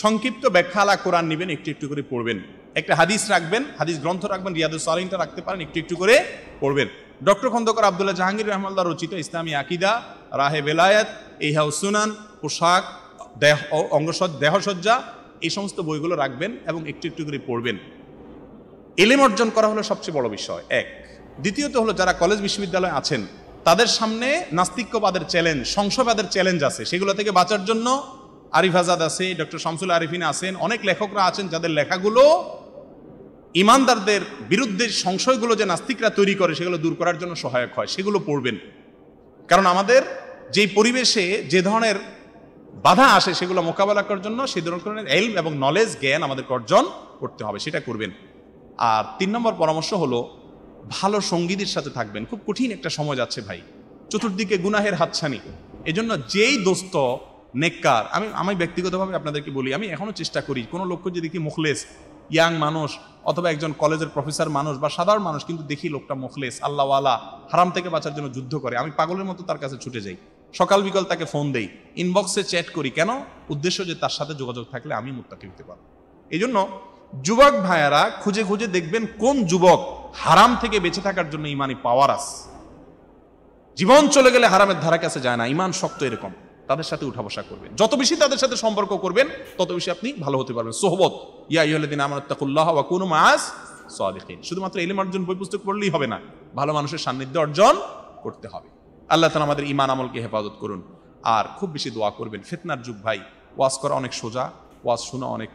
সংক্ষিপ্ত ব্যাখ্যালা কোরআন নেবেন, একটু একটু করে পড়বেন। একটা হাদিস রাখবেন, হাদিস গ্রন্থ রাখবেন, রিয়াদুস সালিহিনটা রাখতে পারেন, একটু একটু করে পড়বেন। ডক্টর খন্দকার আব্দুল্লাহ জাহাঙ্গীর রহমাল্লাহ রচিত ইসলামী আকিদা, রাহে বেলায়েত, ইহয়াউস সুনান, পোশাক, দেহসজ্জা, এই সমস্ত বইগুলো রাখবেন এবং একটু একটু করে পড়বেন। ইলম অর্জন করা হলো সবচেয়ে বড় বিষয়, এক। দ্বিতীয়ত হলো যারা কলেজ বিশ্ববিদ্যালয়ে আছেন তাদের সামনে নাস্তিক্যবাদের চ্যালেঞ্জ, সংশয়বাদের চ্যালেঞ্জ আছে, সেগুলো থেকে বাঁচার জন্য আরিফ আজাদ আছে, ডক্টর শামসুল আরিফিন আছেন, অনেক লেখকরা আছেন যাদের লেখাগুলো ইমানদারদের বিরুদ্ধে সংশয়গুলো যে নাস্তিকরা তৈরি করে সেগুলো দূর করার জন্য সহায়ক হয়, সেগুলো পড়বেন। কারণ আমাদের যেই পরিবেশে যে ধরনের বাধা আসে সেগুলো মোকাবেলা করার জন্য সেই ধরনের ইলম এবং নলেজ, জ্ঞান আমাদেরকে অর্জন করতে হবে, সেটা করবেন। আর 3 নম্বর পরামর্শ হলো ভালো সঙ্গীদের সাথে থাকবেন। খুব কঠিন একটা সময় যাচ্ছে ভাই, চতুর্দিকে গুনাহের হাতছানি। এজন্য যেই দোস্ত নেককার, আমি ব্যক্তিগতভাবে আপনাদেরকে বলি, আমি এখনো চেষ্টা করি কোনো লোককে যদি দেখি মুখলেস, ইয়াং মানুষ অথবা একজন কলেজের প্রফেসর মানুষ বা সাধারণ মানুষ, কিন্তু দেখি লোকটা মুখলেস, আল্লাহওয়ালা, হারাম থেকে বাঁচার জন্য যুদ্ধ করে, আমি পাগলের মতো তার কাছে ছুটে যাই, সকাল বিকাল তাকে ফোন দেই, ইনবক্সে চ্যাট করি। কেন? উদ্দেশ্য যে তার সাথে যোগাযোগ থাকলে আমি মুত্তাকি হতে পারবো। এই জন্য যুবক ভাইয়ারা খুঁজে খুঁজে দেখবেন কোন যুবক হারাম থেকে বেঁচে থাকার জন্য ইমানি পাওয়ার আছে, জীবন চলে গেলে হারামের ধারা কাছে যায় না, ইমান শক্ত, এরকম তাদের সাথে উঠা বসা করবেন। যত বেশি তাদের সাথে সম্পর্ক করবেন তত বেশি আপনি ভালো হতে পারবেন। সোহবত, ইয়া আইয়ুহাল্লাযীনা আমানু তাকুল্লাহ ওয়া কুনু মাআস সাদিকিন। শুধুমাত্র ইলম অর্জন, বই পুস্তক পড়লেই হবে না, ভালো মানুষের সান্নিধ্য অর্জন করতে হবে। আল্লাহ তাআলা আমাদের ঈমান আমলকে হেফাজত করুন। আর খুব বেশি দোয়া করবেন। ফিতনার যুগ ভাই, ওয়াজ করা অনেক সোজা, ওয়াজ শোনা অনেক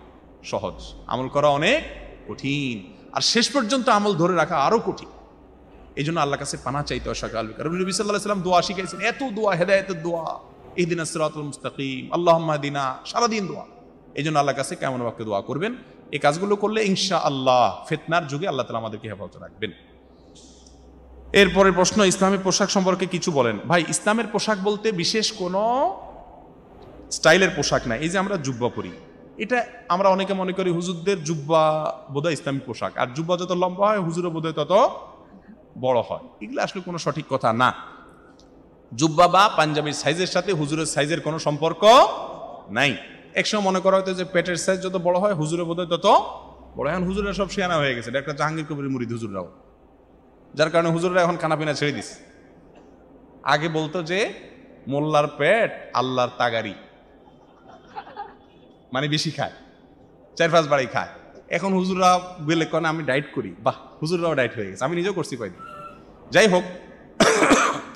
সহজ, আমল করা অনেক কঠিন, আর শেষ পর্যন্ত আমল ধরে রাখা আরো কঠিন। এই জন্য আল্লাহর কাছে পানা চাইতে হয় সকাল বিকাল। নবী সাল্লাল্লাহু আলাইহি ওয়াসাল্লাম দোয়া শিখাইছেন, এত দোয়া, হেদায়েতের দোয়া, ইহদিনাস সিরাতাল মুস্তাকিম, আল্লাহুম্মা হদিনা, সারাদিন দোয়া। এই জন্য আল্লাহর কাছে কেমন বাক্যে দোয়া করবেন। এই কাজগুলো করলে ইনশাআল্লাহ ফিতনার যুগে আল্লাহ তাআলা আমাদেরকে হেফাজত রাখবেন। এরপরের প্রশ্ন, ইসলামী পোশাক সম্পর্কে কিছু বলেন। ভাই, ইসলামের পোশাক বলতে বিশেষ কোনো স্টাইলের পোশাক নাই। এই যে আমরা জুব্বা পরি, এটা আমরা অনেকে মনে করি হুজুরদের জুব্বা বোধহয় ইসলামী পোশাক, আর জুব্বা যত লম্বা হয় হুজুরও বোধহয় তত বড় হয়। এগুলো আসলে কোনো সঠিক কথা না। জুব্বা বা পাঞ্জাবির সাইজের সাথে হুজুরের সাইজের কোনো সম্পর্ক নাই। একসময় মনে করা হয়তো যে পেটের সাইজ যত বড় হয় হুজুরের বোধহয় তত বড়। এখন হুজুরা সব শিয়ানা হয়ে গেছে, একটা জাহাঙ্গীর কবির মুরিদ হুজুররাও, যার কারণে হুজুররা এখন খানাপিনা ছেড়ে দিচ্ছে। আগে বলতো যে মোল্লার পেট আল্লাহর তাগারি, মানে বেশি খায়, 4-5 বাড়ি খায়। এখন হুজুররা গেলে কনে আমি ডায়েট করি, বাহ, হুজুররাও ডায়েট হয়ে গেছে, আমি নিজেও করছি কয়দিন। যাই হোক,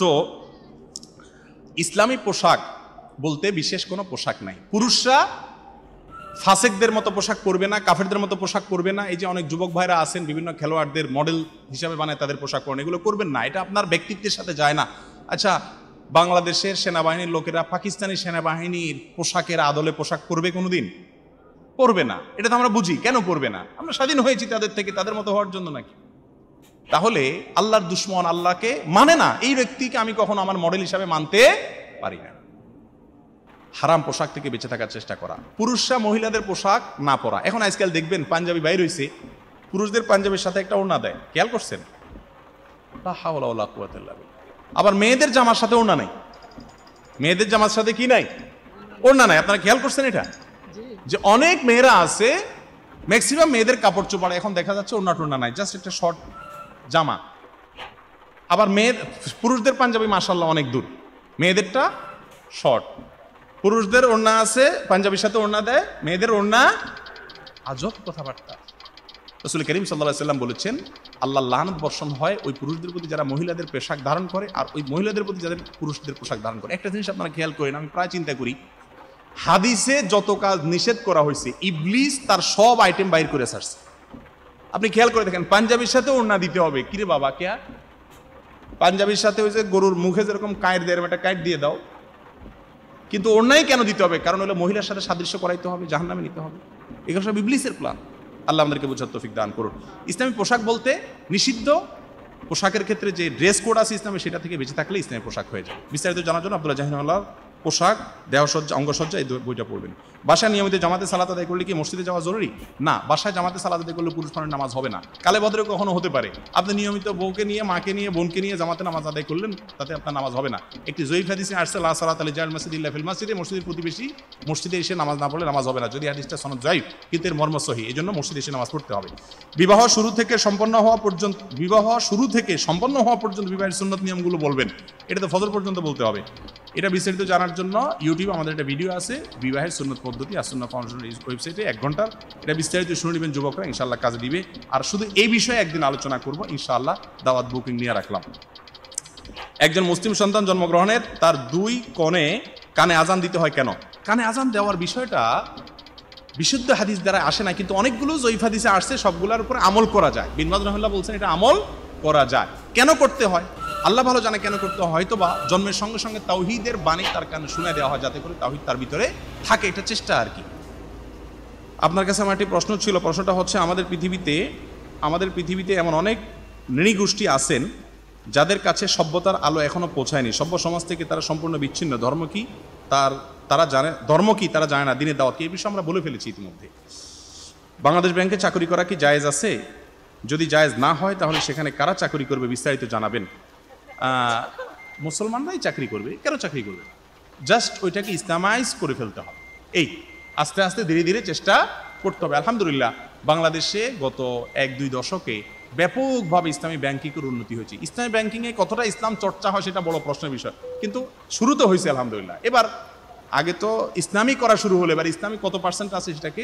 তো ইসলামী পোশাক বলতে বিশেষ কোনো পোশাক নাই। পুরুষরা ফাসেকদের মতো পোশাক পরবে না, কাফেরদের মতো পোশাক পরবে না। এই যে অনেক যুবক ভাইরা আছেন বিভিন্ন খেলোয়াড়দের মডেল হিসাবে বানায় তাদের পোশাক পরেন, এগুলো করবেন না, এটা আপনার ব্যক্তিত্বের সাথে যায় না। আচ্ছা, বাংলাদেশের সেনাবাহিনীর লোকেরা পাকিস্তানি সেনাবাহিনীর পোশাকের আদলে পোশাক পরবে কোনোদিন? পরবে না। এটা তো আমরা বুঝি, কেন পরবে না? আমরা স্বাধীন হয়েছি তাদের থেকে, তাদের মতো হওয়ার জন্য নাকি? তাহলে আল্লাহর দুশ্মন, আল্লাহকে মানে না, এই ব্যক্তিকে আমি কখনো আমার মডেল হিসাবে মানতে পারি না। হারাম পোশাক থেকে বেঁচে থাকার চেষ্টা করা। পুরুষরা মহিলাদের পোশাক না পরা। এখন আজকাল দেখবেন পাঞ্জাবি বাইর হয়েছে, পুরুষদের পাঞ্জাবির সাথে একটা ওড়না দেয়, খেয়াল করছেন? আবার মেয়েদের জামার সাথে ওড়না নাই। মেয়েদের জামার সাথে কি নাই? ওড়না নাই। আপনারা খেয়াল করছেন এটা? যে অনেক মেয়েরা আছে, ম্যাক্সিমাম মেয়েদের কাপড় চোপড় এখন দেখা যাচ্ছে ওড়না টোড়না নাই, জাস্ট একটা শর্ট জামা। আবার পুরুষদের পাঞ্জাবি মাশাআল্লাহ অনেক দূর, মেয়েদেরটা শর্ট। পুরুষদের ওড়না আছে, পাঞ্জাবির সাথে ওড়না দেয়, মেয়েদের ওড়না। আজব কথাবার্তা। রাসূল করিম সাল্লাল্লাহু আলাইহি ওয়াসাল্লাম বলেছেন, আল্লাহ লানত বর্ষণ হয় ওই পুরুষদের প্রতি যারা মহিলাদের পোশাক ধারণ করে, আর ওই মহিলাদের প্রতি যাদের পুরুষদের পোশাক ধারণ করে। একটা জিনিস আপনারা খেয়াল করেন, আমি প্রায় চিন্তা করি, হাদিসে যত কাজ নিষেধ করা হয়েছে ইবলিস তার সব আইটেম বাইর করে ছাড়ছে। আপনি খেয়াল করে দেখেন, পাঞ্জাবির সাথে ওড়না দিতে হবে। কিরে বাবা, কে পাঞ্জাবির সাথে ওই যে গরুর মুখে যেরকম কাইট দেয়, একটা কাইট দিয়ে দাও, কিন্তু ওড়নাই কেন দিতে হবে? কারণ হলো মহিলার সাথে সাদৃশ্য করাইতে হবে, জাহান্নামে নিতে হবে। এগুলো সব ইবলিসের প্ল্যান। আল্লাহ আমাদেরকে বোঝার তৌফিক দান করুন। ইসলামী পোশাক বলতে নিষিদ্ধ পোশাকের ক্ষেত্রে যে ড্রেস কোড আছে ইসলামে, সেটা থেকে বেঁচে থাকলে ইসলামী পোশাক হয়ে যায়। বিস্তারিত জানার জন্য আব্দুল্লাহ জাহিনুল্লাহ পোশাক, দেহসজ্জা, অঙ্গসজ্জা, এই বইটা পড়বেন। বাসায় নিয়মিত জামাতে সালাত আদায় করলে কি মসজিদে যাওয়া জরুরি? না, বাসায় জামাতে সালাত আদায় করলে পুরুষ মানুষের নামাজ হবে না। কালে বদরে কখনো হতে পারে আপনি নিয়মিত বউকে নিয়ে, মাকে নিয়ে, বোনকে নিয়ে জামাতে নামাজ আদায় করলেন, তাতে আপনার নামাজ হবে না। একটি জয়ীফ হাদিসে আসছে, লা সালাত আলি জাল মাসজিদ ইল্লা ফিল মাসজিদে, মসজিদের প্রতিবেশী মসজিদে এসে নামাজ না পড়লে নামাজ হবে না। যদি হাদিসটা সনদ জয়ীফ, কিন্তু এর মর্ম সহিহ, এই জন্য মসজিদে এসে নামাজ পড়তে হবে। বিবাহ শুরু থেকে সম্পন্ন হওয়া পর্যন্ত বিবাহের সুন্নত নিয়মগুলো বলবেন। এটা তো ফজর পর্যন্ত বলতে হবে। এটা বিস্তারিত জানার জন্য ইউটিউবে আমাদের একটা ভিডিও আছে, বিবাহের সুন্নত পদ্ধতি, আসুন্নাহ ফাউন্ডেশন ওয়েবসাইটে 1 ঘন্টার। এটা বিস্তারিত শুনে নেবেন যুবকরা, ইনশাআল্লাহ কাজে দিবে। আর শুধু এই বিষয়ে একদিন আলোচনা করব ইনশাআল্লাহ, দাওয়াত বুকিং নিয়ে রাখলাম। একজন মুসলিম সন্তান জন্মগ্রহণের তার 2 কনে কানে আজান দিতে হয় কেন? কানে আজান দেওয়ার বিষয়টা বিশুদ্ধ হাদিস দ্বারা আসে না, কিন্তু অনেকগুলো জয়ীফ হাদিসে আসছে, সবগুলোর উপরে আমল করা যায়। বিন বাজ রাহিমাহুল্লাহ বলছেন এটা আমল করা যায়। কেন করতে হয় আল্লাহ ভালো জানে কেন করতে হয়। হয়তো বা জন্মের সঙ্গে সঙ্গে তাওহীদের বাণী তার কানে শুনে দেওয়া হয়, যাতে করে তাওহীদ তার ভিতরে থাকে, এটা চেষ্টা আর কি। আপনার কাছে আমার একটি প্রশ্ন ছিল, প্রশ্নটা হচ্ছে, আমাদের পৃথিবীতে এমন অনেক নৃগোষ্ঠী আছেন যাদের কাছে সভ্যতার আলো এখনো পৌঁছায়নি। সভ্য সমাজ থেকে তারা সম্পূর্ণ বিচ্ছিন্ন। ধর্ম কি তারা জানে না, দিনের দাওয়াত কি, এই বিষয়ে আমরা বলে ফেলেছি ইতিমধ্যে। বাংলাদেশ ব্যাংকে চাকরি করা কি জায়েজ আছে? যদি জায়েজ না হয় তাহলে সেখানে কারা চাকরি করবে, বিস্তারিত জানাবেন। মুসলমানরাই চাকরি করবে, কেন চাকরি করবে? জাস্ট ওইটাকে ইসলামাইজ করে ফেলতে হবে। এই আস্তে আস্তে ধীরে ধীরে চেষ্টা করতে হবে। আলহামদুলিল্লাহ, বাংলাদেশে গত 1-2 দশকে ব্যাপকভাবে ইসলামী ব্যাংকিংয়ের উন্নতি হয়েছে। ইসলামী ব্যাংকিংয়ে কতটা ইসলাম চর্চা হয় সেটা বড় প্রশ্নের বিষয়, কিন্তু শুরু তো হয়েছে আলহামদুলিল্লাহ। এবার আগে তো ইসলামী করা শুরু হলে, এবার ইসলামী কত % আছে সেটাকে